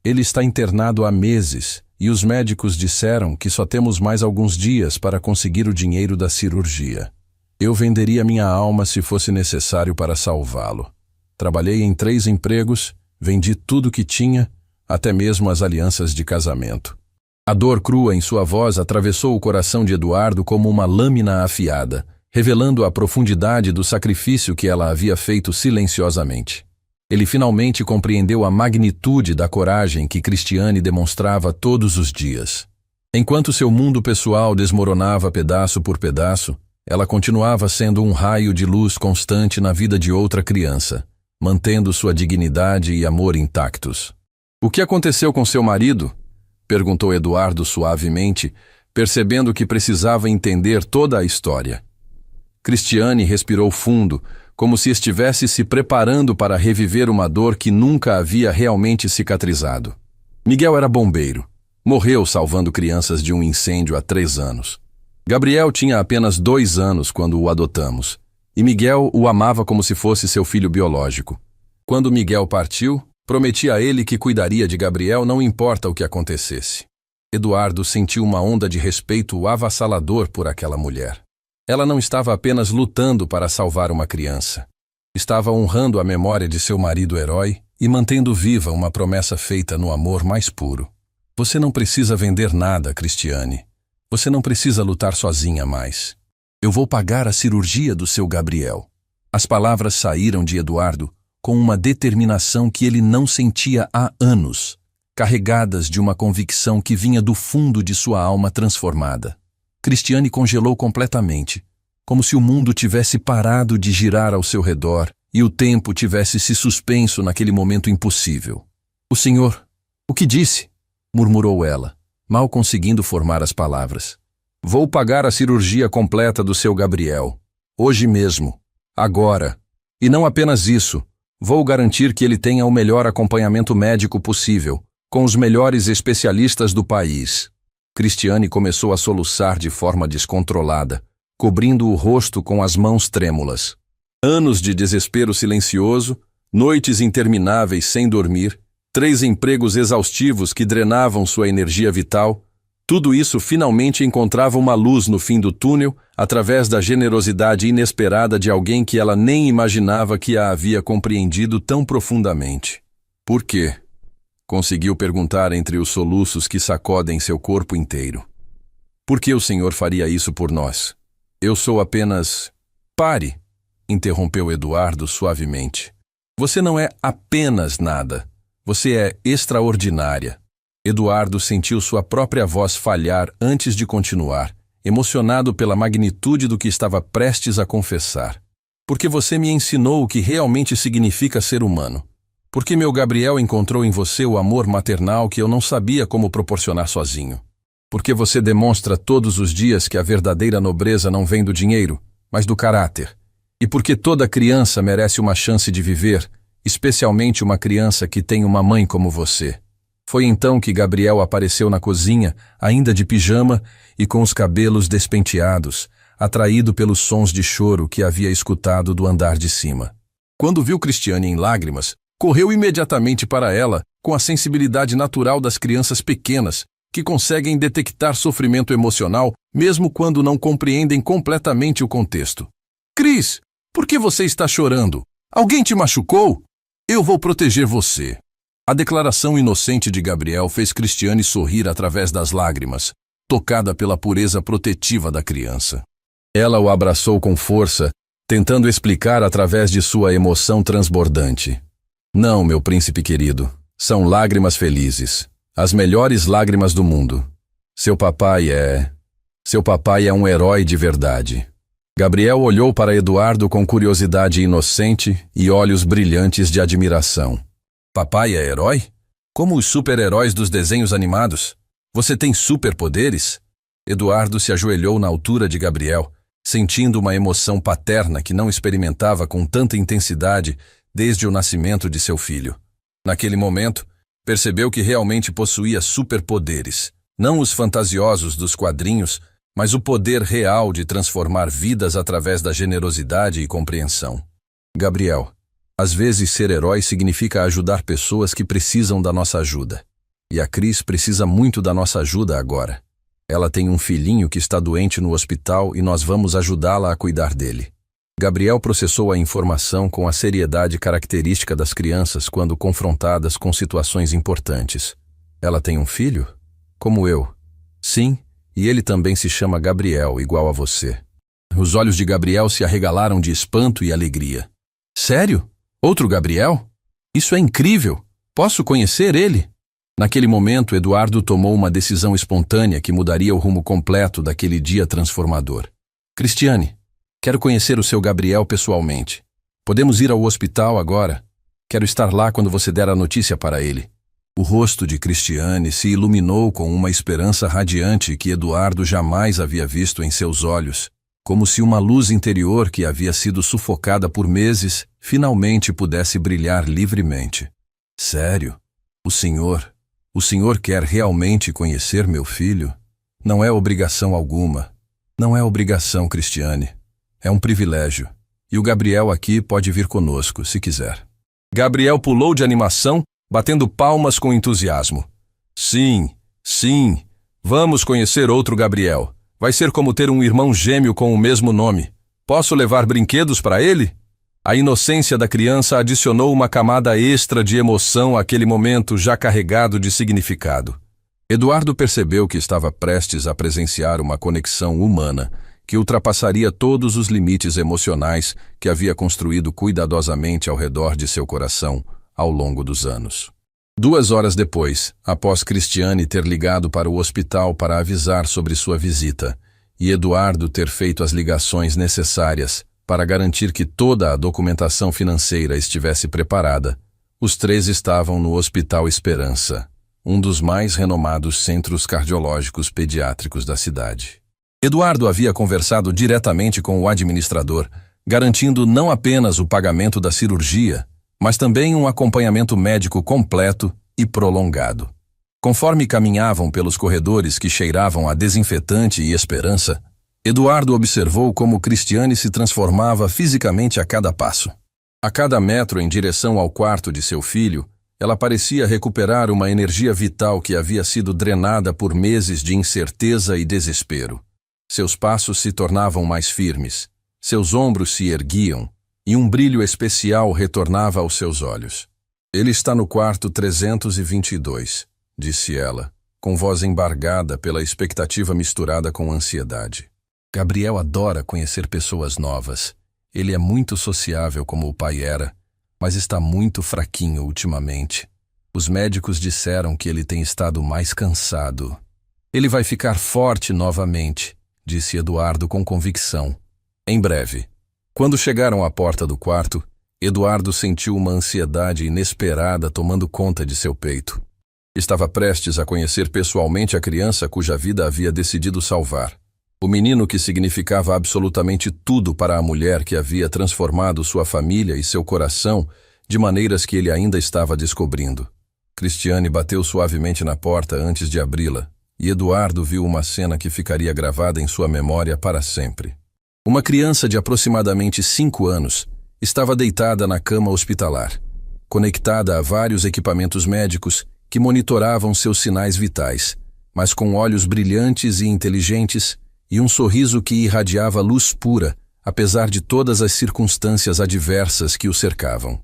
ele está internado há meses e os médicos disseram que só temos mais alguns dias para conseguir o dinheiro da cirurgia. Eu venderia minha alma se fosse necessário para salvá-lo. Trabalhei em 3 empregos, vendi tudo que tinha, até mesmo as alianças de casamento." A dor crua em sua voz atravessou o coração de Eduardo como uma lâmina afiada, revelando a profundidade do sacrifício que ela havia feito silenciosamente. Ele finalmente compreendeu a magnitude da coragem que Cristiane demonstrava todos os dias. Enquanto seu mundo pessoal desmoronava pedaço por pedaço, ela continuava sendo um raio de luz constante na vida de outra criança, mantendo sua dignidade e amor intactos. "O que aconteceu com seu marido?" perguntou Eduardo suavemente, percebendo que precisava entender toda a história. Cristiane respirou fundo, como se estivesse se preparando para reviver uma dor que nunca havia realmente cicatrizado. "Miguel era bombeiro. Morreu salvando crianças de um incêndio há 3 anos. Gabriel tinha apenas 2 anos quando o adotamos, e Miguel o amava como se fosse seu filho biológico. Quando Miguel partiu, prometi a ele que cuidaria de Gabriel não importa o que acontecesse." Eduardo sentiu uma onda de respeito avassalador por aquela mulher. Ela não estava apenas lutando para salvar uma criança. Estava honrando a memória de seu marido herói e mantendo viva uma promessa feita no amor mais puro. "Você não precisa vender nada, Cristiane. Você não precisa lutar sozinha mais. Eu vou pagar a cirurgia do seu Gabriel." As palavras saíram de Eduardo com uma determinação que ele não sentia há anos, carregadas de uma convicção que vinha do fundo de sua alma transformada. Cristiane congelou completamente, como se o mundo tivesse parado de girar ao seu redor e o tempo tivesse se suspenso naquele momento impossível. "O senhor, o que disse?" murmurou ela, mal conseguindo formar as palavras. "Vou pagar a cirurgia completa do seu Gabriel. Hoje mesmo. Agora. E não apenas isso. Vou garantir que ele tenha o melhor acompanhamento médico possível, com os melhores especialistas do país." Cristiane começou a soluçar de forma descontrolada, cobrindo o rosto com as mãos trêmulas. Anos de desespero silencioso, noites intermináveis sem dormir, 3 empregos exaustivos que drenavam sua energia vital, tudo isso finalmente encontrava uma luz no fim do túnel através da generosidade inesperada de alguém que ela nem imaginava que a havia compreendido tão profundamente. "Por quê?" conseguiu perguntar entre os soluços que sacodem seu corpo inteiro. "Por que o senhor faria isso por nós? Eu sou apenas... Pare!" interrompeu Eduardo suavemente. Você não é apenas nada. Você é extraordinária. Eduardo sentiu sua própria voz falhar antes de continuar, emocionado pela magnitude do que estava prestes a confessar. Porque você me ensinou o que realmente significa ser humano. Porque meu Gabriel encontrou em você o amor maternal que eu não sabia como proporcionar sozinho. Porque você demonstra todos os dias que a verdadeira nobreza não vem do dinheiro, mas do caráter. E porque toda criança merece uma chance de viver, especialmente uma criança que tem uma mãe como você. Foi então que Gabriel apareceu na cozinha, ainda de pijama e com os cabelos despenteados, atraído pelos sons de choro que havia escutado do andar de cima. Quando viu Cristiane em lágrimas, correu imediatamente para ela, com a sensibilidade natural das crianças pequenas, que conseguem detectar sofrimento emocional mesmo quando não compreendem completamente o contexto. Cris, por que você está chorando? Alguém te machucou? Eu vou proteger você. A declaração inocente de Gabriel fez Cristiane sorrir através das lágrimas, tocada pela pureza protetiva da criança. Ela o abraçou com força, tentando explicar através de sua emoção transbordante. Não, meu príncipe querido, são lágrimas felizes, as melhores lágrimas do mundo. Seu papai é um herói de verdade. Gabriel olhou para Eduardo com curiosidade inocente e olhos brilhantes de admiração. Papai é herói? Como os super-heróis dos desenhos animados? Você tem superpoderes? Eduardo se ajoelhou na altura de Gabriel, sentindo uma emoção paterna que não experimentava com tanta intensidade desde o nascimento de seu filho. Naquele momento, percebeu que realmente possuía superpoderes, não os fantasiosos dos quadrinhos, mas o poder real de transformar vidas através da generosidade e compreensão. Gabriel, às vezes ser herói significa ajudar pessoas que precisam da nossa ajuda. E a Cris precisa muito da nossa ajuda agora. Ela tem um filhinho que está doente no hospital e nós vamos ajudá-la a cuidar dele. Gabriel processou a informação com a seriedade característica das crianças quando confrontadas com situações importantes. Ela tem um filho? Como eu. Sim, e ele também se chama Gabriel, igual a você. Os olhos de Gabriel se arregalaram de espanto e alegria. Sério? Outro Gabriel? Isso é incrível! Posso conhecer ele? Naquele momento, Eduardo tomou uma decisão espontânea que mudaria o rumo completo daquele dia transformador. Cristiane, quero conhecer o seu Gabriel pessoalmente. Podemos ir ao hospital agora? Quero estar lá quando você der a notícia para ele. O rosto de Cristiane se iluminou com uma esperança radiante que Eduardo jamais havia visto em seus olhos, como se uma luz interior que havia sido sufocada por meses finalmente pudesse brilhar livremente. Sério? O senhor quer realmente conhecer meu filho? Não é obrigação alguma. Não é obrigação, Cristiane. É um privilégio. E o Gabriel aqui pode vir conosco, se quiser. Gabriel pulou de animação, batendo palmas com entusiasmo. Sim, vamos conhecer outro Gabriel. Vai ser como ter um irmão gêmeo com o mesmo nome. Posso levar brinquedos para ele? A inocência da criança adicionou uma camada extra de emoção àquele momento já carregado de significado. Eduardo percebeu que estava prestes a presenciar uma conexão humana que ultrapassaria todos os limites emocionais que havia construído cuidadosamente ao redor de seu coração ao longo dos anos. 2 horas depois, após Cristiane ter ligado para o hospital para avisar sobre sua visita, e Eduardo ter feito as ligações necessárias para garantir que toda a documentação financeira estivesse preparada, os 3 estavam no Hospital Esperança, um dos mais renomados centros cardiológicos pediátricos da cidade. Eduardo havia conversado diretamente com o administrador, garantindo não apenas o pagamento da cirurgia, mas também um acompanhamento médico completo e prolongado. Conforme caminhavam pelos corredores que cheiravam a desinfetante e esperança, Eduardo observou como Cristiane se transformava fisicamente a cada passo. A cada metro em direção ao quarto de seu filho, ela parecia recuperar uma energia vital que havia sido drenada por meses de incerteza e desespero. Seus passos se tornavam mais firmes, seus ombros se erguiam, e um brilho especial retornava aos seus olhos. Ele está no quarto 322, disse ela, com voz embargada pela expectativa misturada com ansiedade. Gabriel adora conhecer pessoas novas, Ele é muito sociável como o pai era, mas está muito fraquinho ultimamente. Os médicos disseram que ele tem estado mais cansado. Ele vai ficar forte novamente, disse Eduardo com convicção. Em breve. Quando chegaram à porta do quarto, Eduardo sentiu uma ansiedade inesperada tomando conta de seu peito. Estava prestes a conhecer pessoalmente a criança cuja vida havia decidido salvar. O menino que significava absolutamente tudo para a mulher que havia transformado sua família e seu coração de maneiras que ele ainda estava descobrindo. Cristiane bateu suavemente na porta antes de abri-la, e Eduardo viu uma cena que ficaria gravada em sua memória para sempre. Uma criança de aproximadamente 5 anos estava deitada na cama hospitalar, conectada a vários equipamentos médicos que monitoravam seus sinais vitais, mas com olhos brilhantes e inteligentes e um sorriso que irradiava luz pura, apesar de todas as circunstâncias adversas que o cercavam.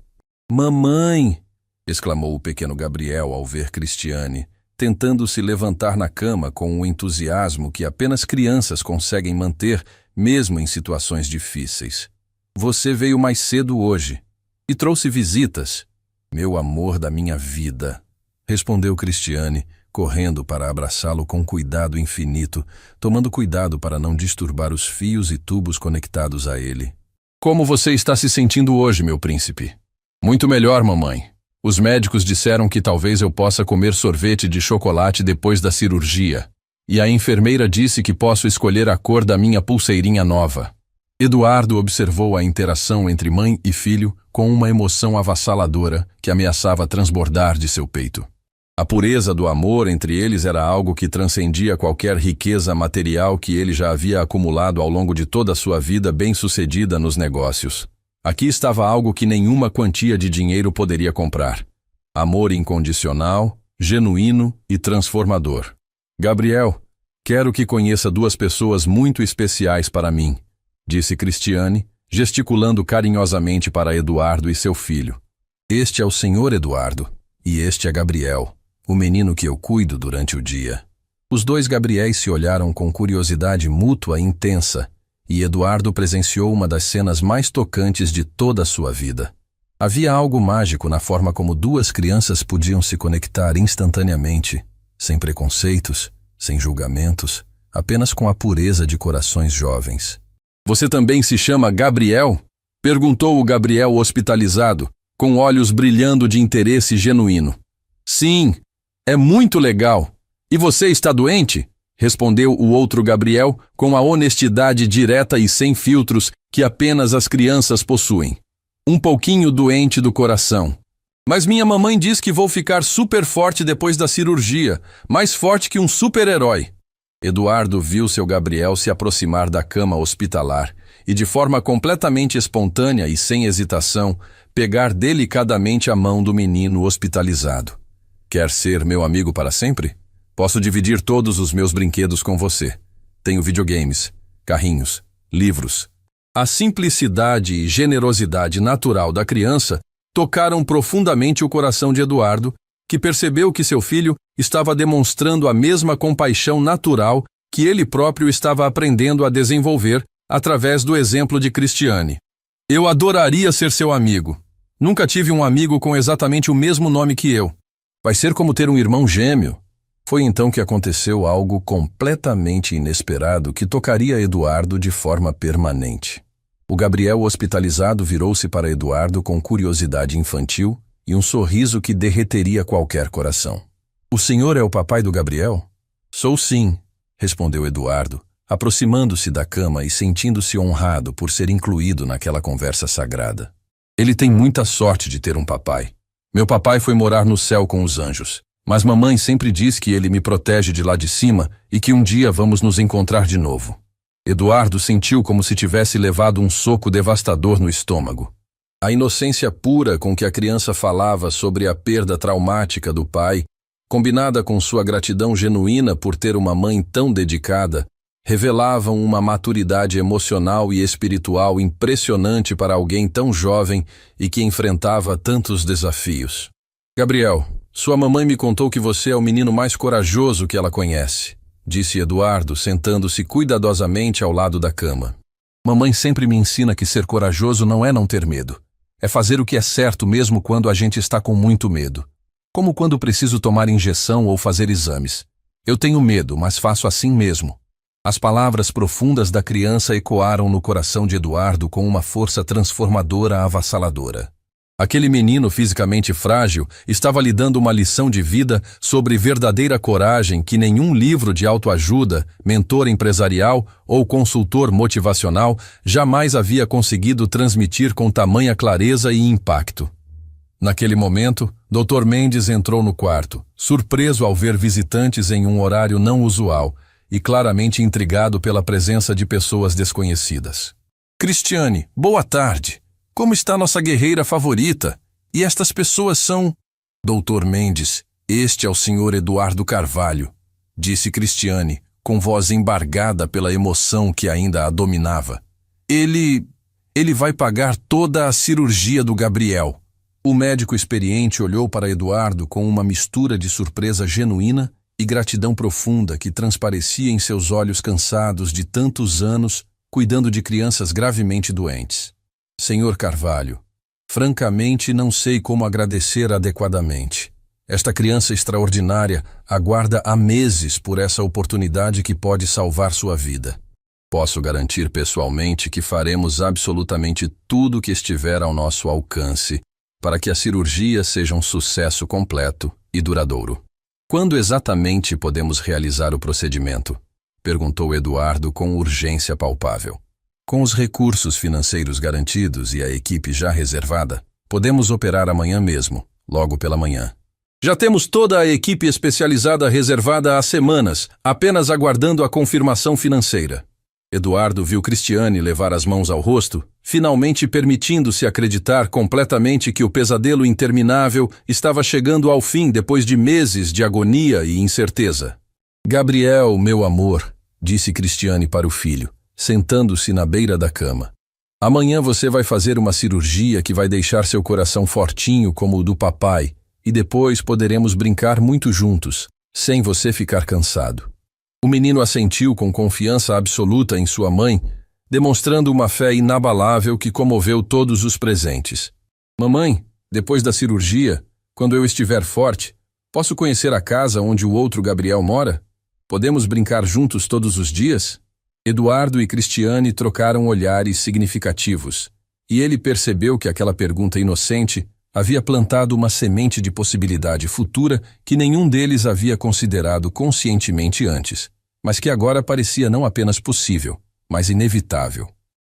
«Mamãe!» exclamou o pequeno Gabriel ao ver Cristiane, tentando se levantar na cama com o entusiasmo que apenas crianças conseguem manter, mesmo em situações difíceis. «Você veio mais cedo hoje e trouxe visitas. Meu amor da minha vida!» respondeu Cristiane, correndo para abraçá-lo com cuidado infinito, tomando cuidado para não disturbar os fios e tubos conectados a ele. «Como você está se sentindo hoje, meu príncipe?» «Muito melhor, mamãe. Os médicos disseram que talvez eu possa comer sorvete de chocolate depois da cirurgia. E a enfermeira disse que posso escolher a cor da minha pulseirinha nova.» Eduardo observou a interação entre mãe e filho com uma emoção avassaladora que ameaçava transbordar de seu peito. A pureza do amor entre eles era algo que transcendia qualquer riqueza material que ele já havia acumulado ao longo de toda a sua vida bem-sucedida nos negócios. Aqui estava algo que nenhuma quantia de dinheiro poderia comprar. Amor incondicional, genuíno e transformador. «Gabriel, quero que conheça 2 pessoas muito especiais para mim», disse Cristiane, gesticulando carinhosamente para Eduardo e seu filho. «Este é o senhor Eduardo, e este é Gabriel, o menino que eu cuido durante o dia.» Os 2 Gabriéis se olharam com curiosidade mútua e intensa, e Eduardo presenciou uma das cenas mais tocantes de toda a sua vida. Havia algo mágico na forma como 2 crianças podiam se conectar instantaneamente, sem preconceitos, sem julgamentos, apenas com a pureza de corações jovens. «Você também se chama Gabriel?» perguntou o Gabriel hospitalizado, com olhos brilhando de interesse genuíno. «Sim, é muito legal. E você está doente?» respondeu o outro Gabriel com a honestidade direta e sem filtros que apenas as crianças possuem. «Um pouquinho doente do coração. Mas minha mamãe diz que vou ficar super forte depois da cirurgia, mais forte que um super-herói.» Eduardo viu seu Gabriel se aproximar da cama hospitalar e, de forma completamente espontânea e sem hesitação, pegar delicadamente a mão do menino hospitalizado. «Quer ser meu amigo para sempre? Posso dividir todos os meus brinquedos com você. Tenho videogames, carrinhos, livros.» A simplicidade e generosidade natural da criança tocaram profundamente o coração de Eduardo, que percebeu que seu filho estava demonstrando a mesma compaixão natural que ele próprio estava aprendendo a desenvolver através do exemplo de Cristiane. «Eu adoraria ser seu amigo. Nunca tive um amigo com exatamente o mesmo nome que eu. Vai ser como ter um irmão gêmeo.» Foi então que aconteceu algo completamente inesperado que tocaria Eduardo de forma permanente. O Gabriel hospitalizado virou-se para Eduardo com curiosidade infantil e um sorriso que derreteria qualquer coração. «O senhor é o papai do Gabriel?» «Sou sim», respondeu Eduardo, aproximando-se da cama e sentindo-se honrado por ser incluído naquela conversa sagrada. «Ele tem muita sorte de ter um papai. Meu papai foi morar no céu com os anjos. Mas mamãe sempre diz que ele me protege de lá de cima e que um dia vamos nos encontrar de novo.» Eduardo sentiu como se tivesse levado um soco devastador no estômago. A inocência pura com que a criança falava sobre a perda traumática do pai, combinada com sua gratidão genuína por ter uma mãe tão dedicada, revelavam uma maturidade emocional e espiritual impressionante para alguém tão jovem e que enfrentava tantos desafios. «Gabriel, sua mamãe me contou que você é o menino mais corajoso que ela conhece», disse Eduardo, sentando-se cuidadosamente ao lado da cama. Mamãe sempre me ensina que ser corajoso não é não ter medo. É fazer o que é certo mesmo quando a gente está com muito medo. Como quando preciso tomar injeção ou fazer exames. Eu tenho medo, mas faço assim mesmo. As palavras profundas da criança ecoaram no coração de Eduardo com uma força transformadora avassaladora. Aquele menino fisicamente frágil estava lhe dando uma lição de vida sobre verdadeira coragem que nenhum livro de autoajuda, mentor empresarial ou consultor motivacional jamais havia conseguido transmitir com tamanha clareza e impacto. Naquele momento, Dr. Mendes entrou no quarto, surpreso ao ver visitantes em um horário não usual e claramente intrigado pela presença de pessoas desconhecidas. Cristiane, boa tarde. Como está nossa guerreira favorita? E estas pessoas são... Doutor Mendes, este é o Sr. Eduardo Carvalho, disse Cristiane, com voz embargada pela emoção que ainda a dominava. Ele vai pagar toda a cirurgia do Gabriel. O médico experiente olhou para Eduardo com uma mistura de surpresa genuína e gratidão profunda que transparecia em seus olhos cansados de tantos anos cuidando de crianças gravemente doentes. Senhor Carvalho, francamente não sei como agradecer adequadamente. Esta criança extraordinária aguarda há meses por essa oportunidade que pode salvar sua vida. Posso garantir pessoalmente que faremos absolutamente tudo o que estiver ao nosso alcance para que a cirurgia seja um sucesso completo e duradouro. Quando exatamente podemos realizar o procedimento? Perguntou Eduardo com urgência palpável. Com os recursos financeiros garantidos e a equipe já reservada, podemos operar amanhã mesmo, logo pela manhã. Já temos toda a equipe especializada reservada há semanas, apenas aguardando a confirmação financeira. Eduardo viu Cristiane levar as mãos ao rosto, finalmente permitindo-se acreditar completamente que o pesadelo interminável estava chegando ao fim depois de meses de agonia e incerteza. Gabriel, meu amor, disse Cristiane para o filho, sentando-se na beira da cama. Amanhã você vai fazer uma cirurgia que vai deixar seu coração fortinho como o do papai, e depois poderemos brincar muito juntos, sem você ficar cansado. O menino assentiu com confiança absoluta em sua mãe, demonstrando uma fé inabalável que comoveu todos os presentes. Mamãe, depois da cirurgia, quando eu estiver forte, posso conhecer a casa onde o outro Gabriel mora? Podemos brincar juntos todos os dias? Eduardo e Cristiane trocaram olhares significativos, e ele percebeu que aquela pergunta inocente havia plantado uma semente de possibilidade futura que nenhum deles havia considerado conscientemente antes, mas que agora parecia não apenas possível, mas inevitável.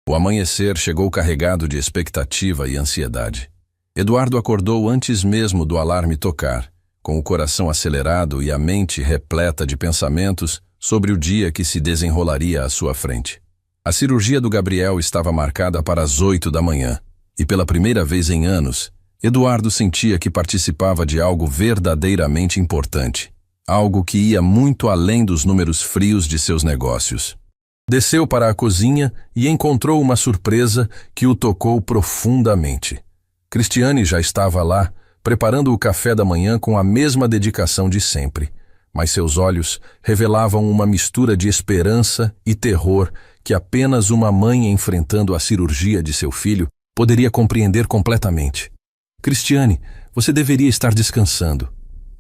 O amanhecer chegou carregado de expectativa e ansiedade. Eduardo acordou antes mesmo do alarme tocar, com o coração acelerado e a mente repleta de pensamentos sobre o dia que se desenrolaria à sua frente. A cirurgia do Gabriel estava marcada para as 8 da manhã, e pela primeira vez em anos, Eduardo sentia que participava de algo verdadeiramente importante, algo que ia muito além dos números frios de seus negócios. Desceu para a cozinha e encontrou uma surpresa que o tocou profundamente. Cristiane já estava lá, preparando o café da manhã com a mesma dedicação de sempre, mas seus olhos revelavam uma mistura de esperança e terror que apenas uma mãe enfrentando a cirurgia de seu filho poderia compreender completamente. Cristiane, você deveria estar descansando.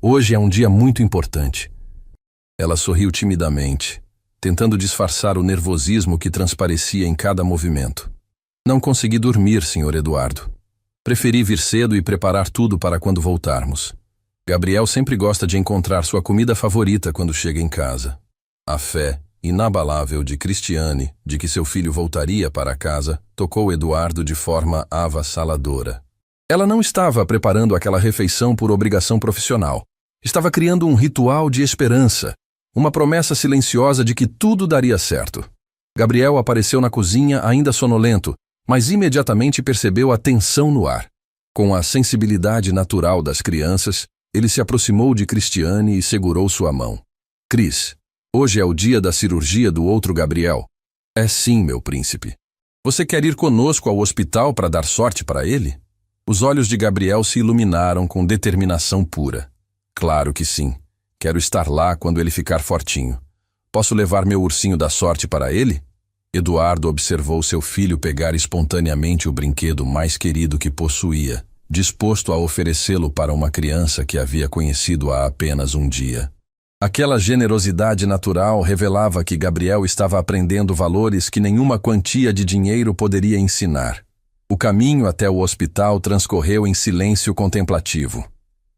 Hoje é um dia muito importante. Ela sorriu timidamente, tentando disfarçar o nervosismo que transparecia em cada movimento. Não consegui dormir, Sr. Eduardo. Preferi vir cedo e preparar tudo para quando voltarmos. Gabriel sempre gosta de encontrar sua comida favorita quando chega em casa. A fé inabalável de Cristiane de que seu filho voltaria para casa tocou Eduardo de forma avassaladora. Ela não estava preparando aquela refeição por obrigação profissional. Estava criando um ritual de esperança, uma promessa silenciosa de que tudo daria certo. Gabriel apareceu na cozinha ainda sonolento, mas imediatamente percebeu a tensão no ar. Com a sensibilidade natural das crianças, ele se aproximou de Cristiane e segurou sua mão. Cris, hoje é o dia da cirurgia do outro Gabriel. É sim, meu príncipe. Você quer ir conosco ao hospital para dar sorte para ele? Os olhos de Gabriel se iluminaram com determinação pura. Claro que sim. Quero estar lá quando ele ficar fortinho. Posso levar meu ursinho da sorte para ele? Eduardo observou seu filho pegar espontaneamente o brinquedo mais querido que possuía, disposto a oferecê-lo para uma criança que havia conhecido há apenas um dia. Aquela generosidade natural revelava que Gabriel estava aprendendo valores que nenhuma quantia de dinheiro poderia ensinar. O caminho até o hospital transcorreu em silêncio contemplativo.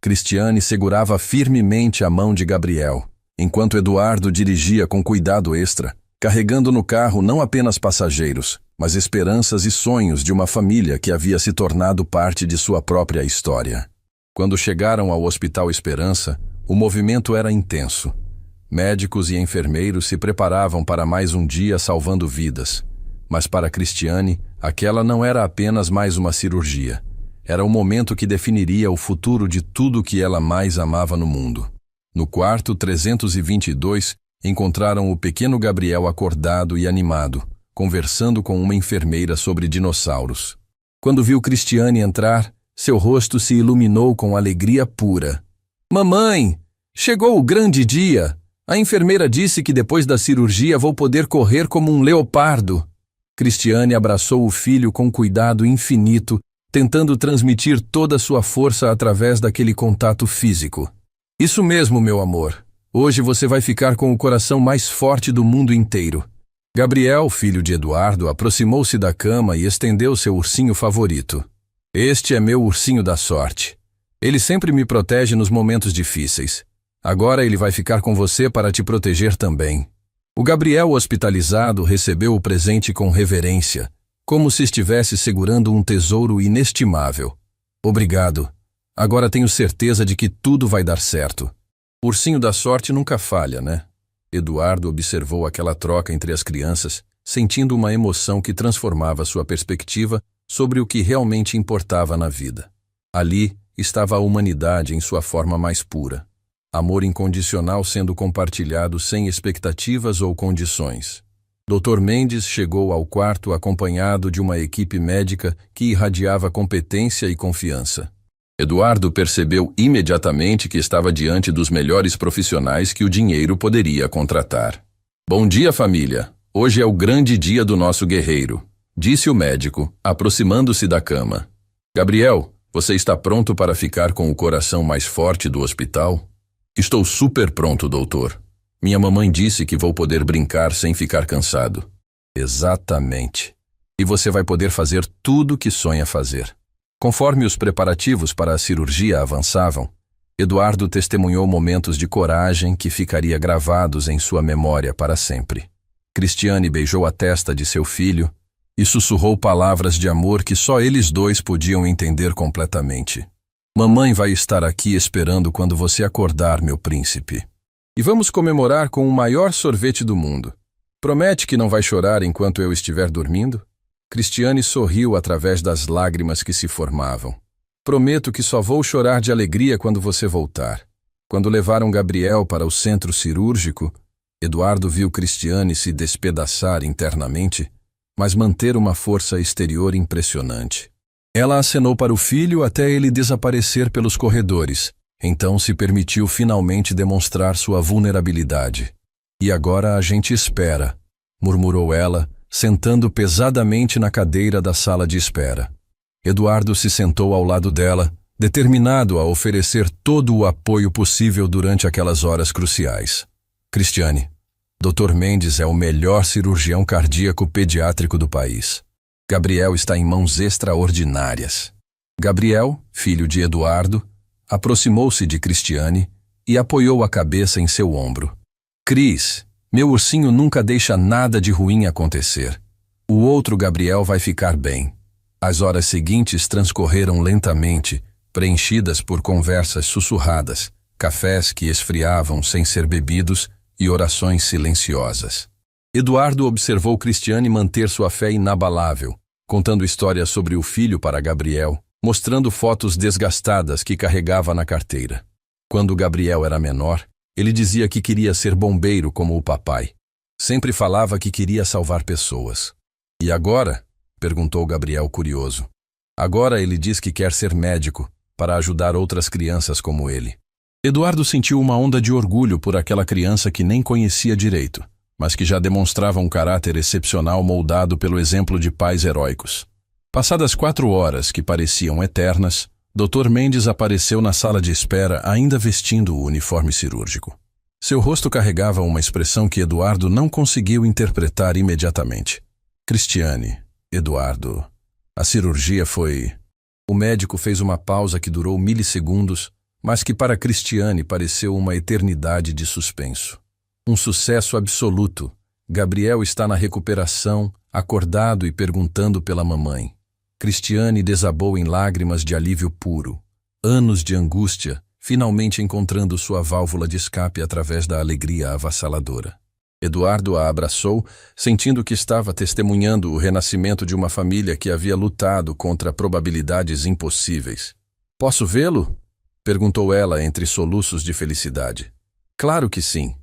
Cristiane segurava firmemente a mão de Gabriel, enquanto Eduardo dirigia com cuidado extra, carregando no carro não apenas passageiros, mas esperanças e sonhos de uma família que havia se tornado parte de sua própria história. Quando chegaram ao Hospital Esperança, o movimento era intenso. Médicos e enfermeiros se preparavam para mais um dia salvando vidas. Mas para Cristiane, aquela não era apenas mais uma cirurgia. Era o momento que definiria o futuro de tudo que ela mais amava no mundo. No quarto 322, encontraram o pequeno Gabriel acordado e animado, conversando com uma enfermeira sobre dinossauros. Quando viu Cristiane entrar, seu rosto se iluminou com alegria pura. Mamãe, chegou o grande dia! A enfermeira disse que depois da cirurgia vou poder correr como um leopardo. Cristiane abraçou o filho com cuidado infinito, tentando transmitir toda a sua força através daquele contato físico. Isso mesmo, meu amor. Hoje você vai ficar com o coração mais forte do mundo inteiro. Gabriel, filho de Eduardo, aproximou-se da cama e estendeu seu ursinho favorito. Este é meu ursinho da sorte. Ele sempre me protege nos momentos difíceis. Agora ele vai ficar com você para te proteger também. O Gabriel hospitalizado recebeu o presente com reverência, como se estivesse segurando um tesouro inestimável. Obrigado. Agora tenho certeza de que tudo vai dar certo. O ursinho da sorte nunca falha, né? Eduardo observou aquela troca entre as crianças, sentindo uma emoção que transformava sua perspectiva sobre o que realmente importava na vida. Ali estava a humanidade em sua forma mais pura. Amor incondicional sendo compartilhado sem expectativas ou condições. Dr. Mendes chegou ao quarto acompanhado de uma equipe médica que irradiava competência e confiança. Eduardo percebeu imediatamente que estava diante dos melhores profissionais que o dinheiro poderia contratar. Bom dia, família. Hoje é o grande dia do nosso guerreiro, disse o médico, aproximando-se da cama. Gabriel, você está pronto para ficar com o coração mais forte do hospital? Estou super pronto, doutor. Minha mamãe disse que vou poder brincar sem ficar cansado. Exatamente. E você vai poder fazer tudo o que sonha fazer. Conforme os preparativos para a cirurgia avançavam, Eduardo testemunhou momentos de coragem que ficaria gravados em sua memória para sempre. Cristiane beijou a testa de seu filho e sussurrou palavras de amor que só eles dois podiam entender completamente. Mamãe vai estar aqui esperando quando você acordar, meu príncipe. E vamos comemorar com o maior sorvete do mundo. Promete que não vai chorar enquanto eu estiver dormindo? Cristiane sorriu através das lágrimas que se formavam. Prometo que só vou chorar de alegria quando você voltar. Quando levaram Gabriel para o centro cirúrgico, Eduardo viu Cristiane se despedaçar internamente, mas manter uma força exterior impressionante. Ela acenou para o filho até ele desaparecer pelos corredores, então se permitiu finalmente demonstrar sua vulnerabilidade. E agora a gente espera, murmurou ela, sentando pesadamente na cadeira da sala de espera. Eduardo se sentou ao lado dela, determinado a oferecer todo o apoio possível durante aquelas horas cruciais. Cristiane, Dr. Mendes é o melhor cirurgião cardíaco pediátrico do país. Gabriel está em mãos extraordinárias. Gabriel, filho de Eduardo, aproximou-se de Cristiane e apoiou a cabeça em seu ombro. Cris, meu ursinho nunca deixa nada de ruim acontecer. O outro Gabriel vai ficar bem. As horas seguintes transcorreram lentamente, preenchidas por conversas sussurradas, cafés que esfriavam sem ser bebidos e orações silenciosas. Eduardo observou Cristiane manter sua fé inabalável, contando histórias sobre o filho para Gabriel, mostrando fotos desgastadas que carregava na carteira. Quando Gabriel era menor, ele dizia que queria ser bombeiro como o papai. Sempre falava que queria salvar pessoas. E agora? Perguntou Gabriel curioso. Agora ele diz que quer ser médico, para ajudar outras crianças como ele. Eduardo sentiu uma onda de orgulho por aquela criança que nem conhecia direito, mas que já demonstrava um caráter excepcional moldado pelo exemplo de pais heróicos. Passadas 4 horas, que pareciam eternas, Dr. Mendes apareceu na sala de espera ainda vestindo o uniforme cirúrgico. Seu rosto carregava uma expressão que Eduardo não conseguiu interpretar imediatamente. Cristiane, Eduardo, a cirurgia foi... O médico fez uma pausa que durou milissegundos, mas que para Cristiane pareceu uma eternidade de suspenso. Um sucesso absoluto. Gabriel está na recuperação, acordado e perguntando pela mamãe. Cristiane desabou em lágrimas de alívio puro. Anos de angústia, finalmente encontrando sua válvula de escape através da alegria avassaladora. Eduardo a abraçou, sentindo que estava testemunhando o renascimento de uma família que havia lutado contra probabilidades impossíveis. "Posso vê-lo?" perguntou ela entre soluços de felicidade. "Claro que sim.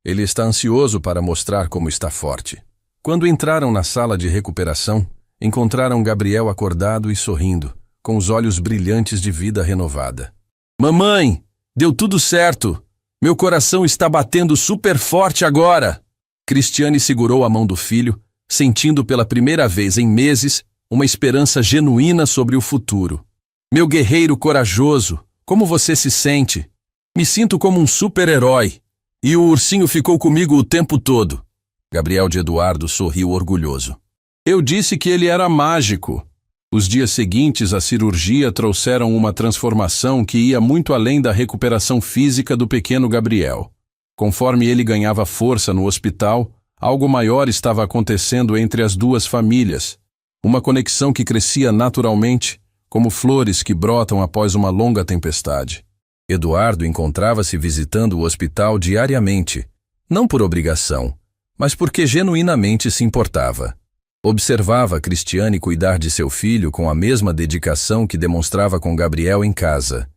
Ele está ansioso para mostrar como está forte." Quando entraram na sala de recuperação, encontraram Gabriel acordado e sorrindo, com os olhos brilhantes de vida renovada. "Mamãe, deu tudo certo! Meu coração está batendo super forte agora!" Cristiane segurou a mão do filho, sentindo pela primeira vez em meses uma esperança genuína sobre o futuro. "Meu guerreiro corajoso, como você se sente?" "Me sinto como um super-herói. E o ursinho ficou comigo o tempo todo." Gabriel de Eduardo sorriu orgulhoso. "Eu disse que ele era mágico." Os dias seguintes à cirurgia trouxeram uma transformação que ia muito além da recuperação física do pequeno Gabriel. Conforme ele ganhava força no hospital, algo maior estava acontecendo entre as duas famílias. Uma conexão que crescia naturalmente, como flores que brotam após uma longa tempestade. Eduardo encontrava-se visitando o hospital diariamente, não por obrigação, mas porque genuinamente se importava. Observava Cristiane cuidar de seu filho com a mesma dedicação que demonstrava com Gabriel em casa,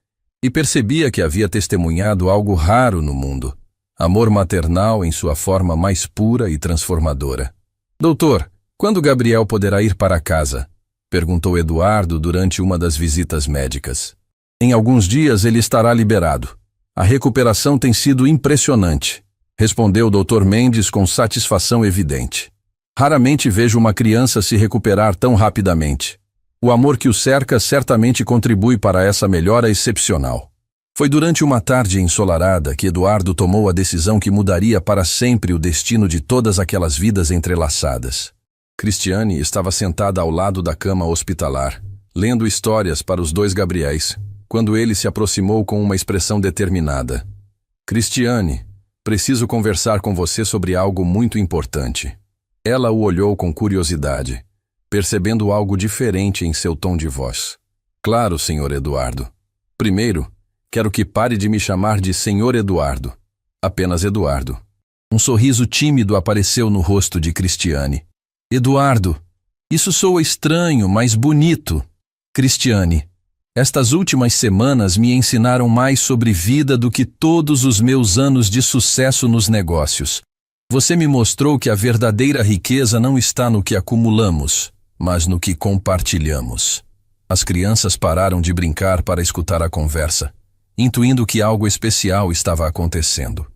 e percebia que havia testemunhado algo raro no mundo: amor maternal em sua forma mais pura e transformadora. "Doutor, quando Gabriel poderá ir para casa?" perguntou Eduardo durante uma das visitas médicas. "Em alguns dias ele estará liberado. A recuperação tem sido impressionante", respondeu o Dr. Mendes com satisfação evidente. "Raramente vejo uma criança se recuperar tão rapidamente. O amor que o cerca certamente contribui para essa melhora excepcional." Foi durante uma tarde ensolarada que Eduardo tomou a decisão que mudaria para sempre o destino de todas aquelas vidas entrelaçadas. Cristiane estava sentada ao lado da cama hospitalar, lendo histórias para os 2 Gabriéis, quando ele se aproximou com uma expressão determinada. "Cristiane, preciso conversar com você sobre algo muito importante." Ela o olhou com curiosidade, percebendo algo diferente em seu tom de voz. "Claro, Sr. Eduardo. Primeiro, quero que pare de me chamar de Sr. Eduardo. Apenas Eduardo." Um sorriso tímido apareceu no rosto de Cristiane. "Eduardo, isso soa estranho, mas bonito." "Cristiane, estas últimas semanas me ensinaram mais sobre vida do que todos os meus anos de sucesso nos negócios. Você me mostrou que a verdadeira riqueza não está no que acumulamos, mas no que compartilhamos." As crianças pararam de brincar para escutar a conversa, intuindo que algo especial estava acontecendo.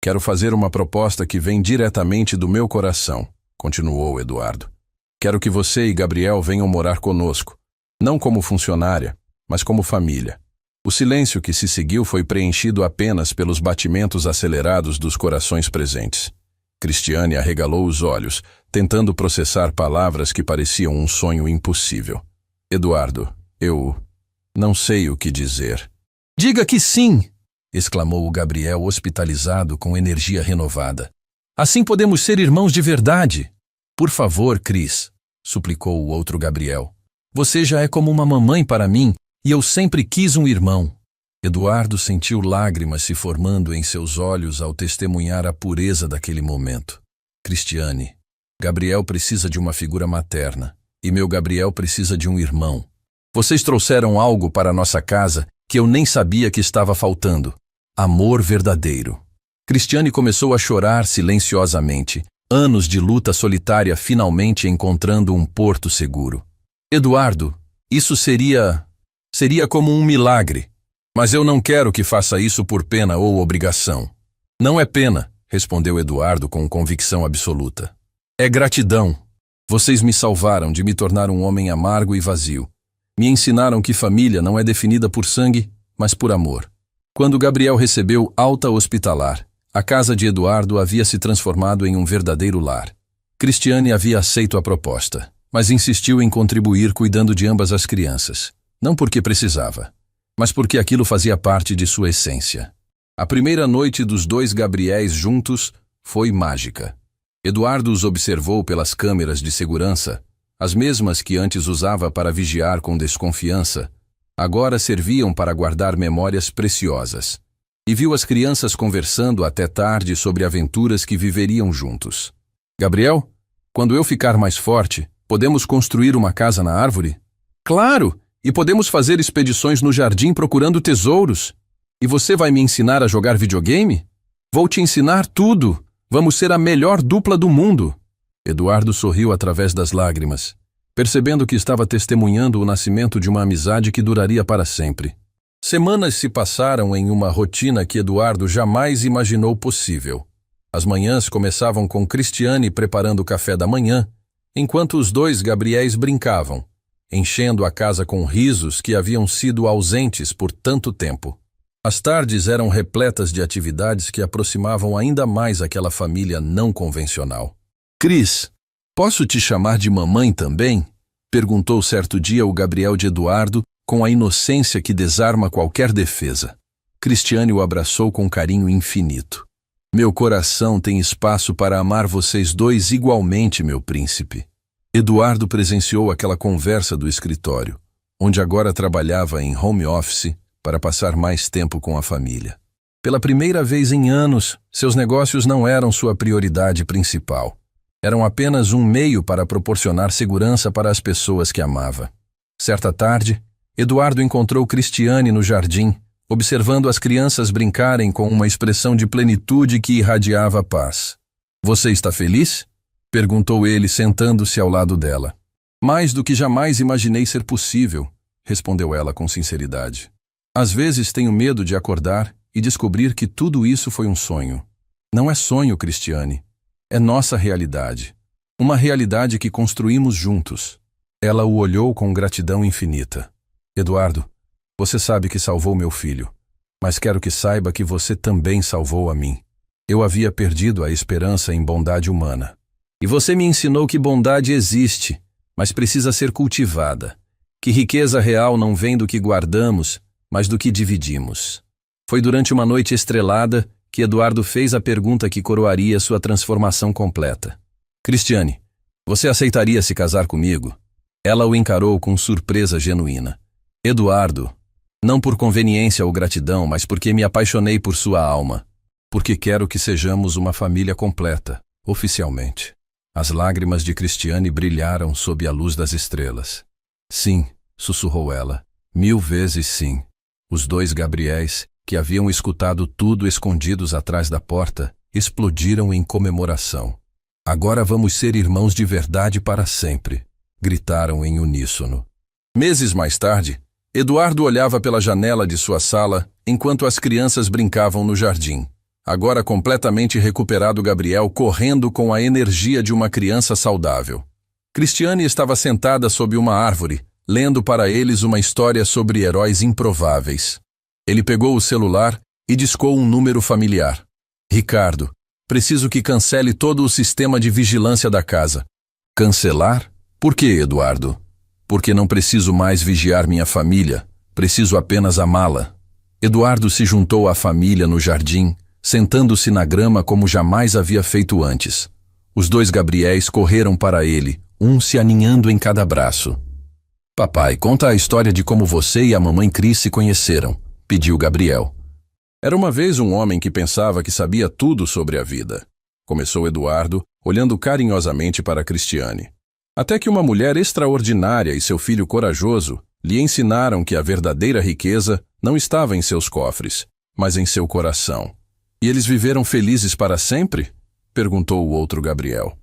"Quero fazer uma proposta que vem diretamente do meu coração", continuou Eduardo. "Quero que você e Gabriel venham morar conosco, não como funcionária, mas como família." O silêncio que se seguiu foi preenchido apenas pelos batimentos acelerados dos corações presentes. Cristiane arregalou os olhos, tentando processar palavras que pareciam um sonho impossível. "Eduardo, eu não sei o que dizer." "Diga que sim!" exclamou o Gabriel hospitalizado com energia renovada. "Assim podemos ser irmãos de verdade." "Por favor, Cris", suplicou o outro Gabriel. "Você já é como uma mamãe para mim e eu sempre quis um irmão." Eduardo sentiu lágrimas se formando em seus olhos ao testemunhar a pureza daquele momento. "Cristiane, Gabriel precisa de uma figura materna e meu Gabriel precisa de um irmão. Vocês trouxeram algo para nossa casa que eu nem sabia que estava faltando: amor verdadeiro." Cristiane começou a chorar silenciosamente, anos de luta solitária finalmente encontrando um porto seguro. "Eduardo, isso seria como um milagre. Mas eu não quero que faça isso por pena ou obrigação." "Não é pena", respondeu Eduardo com convicção absoluta. É gratidão. Vocês me salvaram de me tornar um homem amargo e vazio. Me ensinaram que família não é definida por sangue, mas por amor. Quando Gabriel recebeu alta hospitalar, a casa de Eduardo havia se transformado em um verdadeiro lar. Cristiane havia aceito a proposta, mas insistiu em contribuir cuidando de ambas as crianças. Não porque precisava, mas porque aquilo fazia parte de sua essência. A primeira noite dos dois Gabriéis juntos foi mágica. Eduardo os observou pelas câmeras de segurança, as mesmas que antes usava para vigiar com desconfiança, agora serviam para guardar memórias preciosas. E viu as crianças conversando até tarde sobre aventuras que viveriam juntos. Gabriel, quando eu ficar mais forte, podemos construir uma casa na árvore? Claro! E podemos fazer expedições no jardim procurando tesouros. E você vai me ensinar a jogar videogame? Vou te ensinar tudo. Vamos ser a melhor dupla do mundo. Eduardo sorriu através das lágrimas, percebendo que estava testemunhando o nascimento de uma amizade que duraria para sempre. Semanas se passaram em uma rotina que Eduardo jamais imaginou possível. As manhãs começavam com Cristiane preparando o café da manhã, enquanto os dois Gabriéis brincavam, enchendo a casa com risos que haviam sido ausentes por tanto tempo. As tardes eram repletas de atividades que aproximavam ainda mais aquela família não convencional. Cris, posso te chamar de mamãe também? Perguntou certo dia o Gabriel de Eduardo, com a inocência que desarma qualquer defesa. Cristiane o abraçou com carinho infinito. Meu coração tem espaço para amar vocês dois igualmente, meu príncipe. Eduardo presenciou aquela conversa do escritório, onde agora trabalhava em home office para passar mais tempo com a família. Pela primeira vez em anos, seus negócios não eram sua prioridade principal. Eram apenas um meio para proporcionar segurança para as pessoas que amava. Certa tarde, Eduardo encontrou Cristiane no jardim, observando as crianças brincarem com uma expressão de plenitude que irradiava paz. Você está feliz? Perguntou ele, sentando-se ao lado dela. Mais do que jamais imaginei ser possível, respondeu ela com sinceridade. Às vezes tenho medo de acordar e descobrir que tudo isso foi um sonho. Não é sonho, Cristiane. É nossa realidade. Uma realidade que construímos juntos. Ela o olhou com gratidão infinita. Eduardo, você sabe que salvou meu filho, mas quero que saiba que você também salvou a mim. Eu havia perdido a esperança em bondade humana. E você me ensinou que bondade existe, mas precisa ser cultivada. Que riqueza real não vem do que guardamos, mas do que dividimos. Foi durante uma noite estrelada que Eduardo fez a pergunta que coroaria sua transformação completa. Cristiane, você aceitaria se casar comigo? Ela o encarou com surpresa genuína. Eduardo, não por conveniência ou gratidão, mas porque me apaixonei por sua alma. Porque quero que sejamos uma família completa, oficialmente. As lágrimas de Cristiane brilharam sob a luz das estrelas. Sim, sussurrou ela, 1000 vezes sim. Os dois Gabriéis, que haviam escutado tudo escondidos atrás da porta, explodiram em comemoração. Agora vamos ser irmãos de verdade para sempre, gritaram em uníssono. Meses mais tarde, Eduardo olhava pela janela de sua sala enquanto as crianças brincavam no jardim. Agora completamente recuperado, Gabriel correndo com a energia de uma criança saudável. Cristiane estava sentada sob uma árvore, lendo para eles uma história sobre heróis improváveis. Ele pegou o celular e discou um número familiar. Ricardo, preciso que cancele todo o sistema de vigilância da casa. Cancelar? Por que, Eduardo? Porque não preciso mais vigiar minha família, preciso apenas amá-la. Eduardo se juntou à família no jardim, sentando-se na grama como jamais havia feito antes. Os dois Gabriéis correram para ele, um se aninhando em cada braço. Papai, conta a história de como você e a mamãe Cris se conheceram, pediu Gabriel. Era uma vez um homem que pensava que sabia tudo sobre a vida. Começou Eduardo, olhando carinhosamente para Cristiane. Até que uma mulher extraordinária e seu filho corajoso lhe ensinaram que a verdadeira riqueza não estava em seus cofres, mas em seu coração. E eles viveram felizes para sempre? Perguntou o outro Gabriel.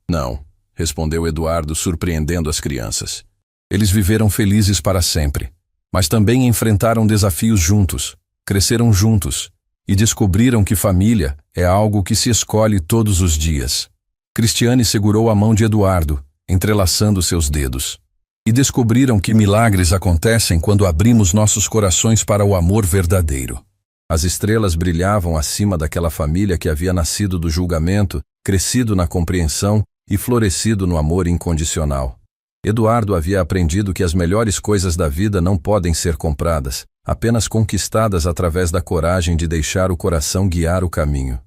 Não, respondeu Eduardo, surpreendendo as crianças. Eles viveram felizes para sempre, mas também enfrentaram desafios juntos, cresceram juntos E descobriram que família é algo que se escolhe todos os dias. Cristiane segurou a mão de Eduardo, entrelaçando seus dedos. E descobriram que milagres acontecem quando abrimos nossos corações para o amor verdadeiro. As estrelas brilhavam acima daquela família que havia nascido do julgamento, crescido na compreensão e florescido no amor incondicional. Eduardo havia aprendido que as melhores coisas da vida não podem ser compradas, apenas conquistadas através da coragem de deixar o coração guiar o caminho.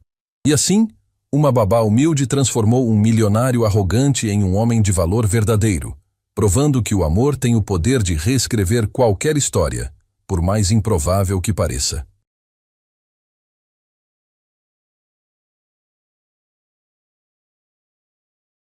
E assim, uma babá humilde transformou um milionário arrogante em um homem de valor verdadeiro, provando que o amor tem o poder de reescrever qualquer história, por mais improvável que pareça.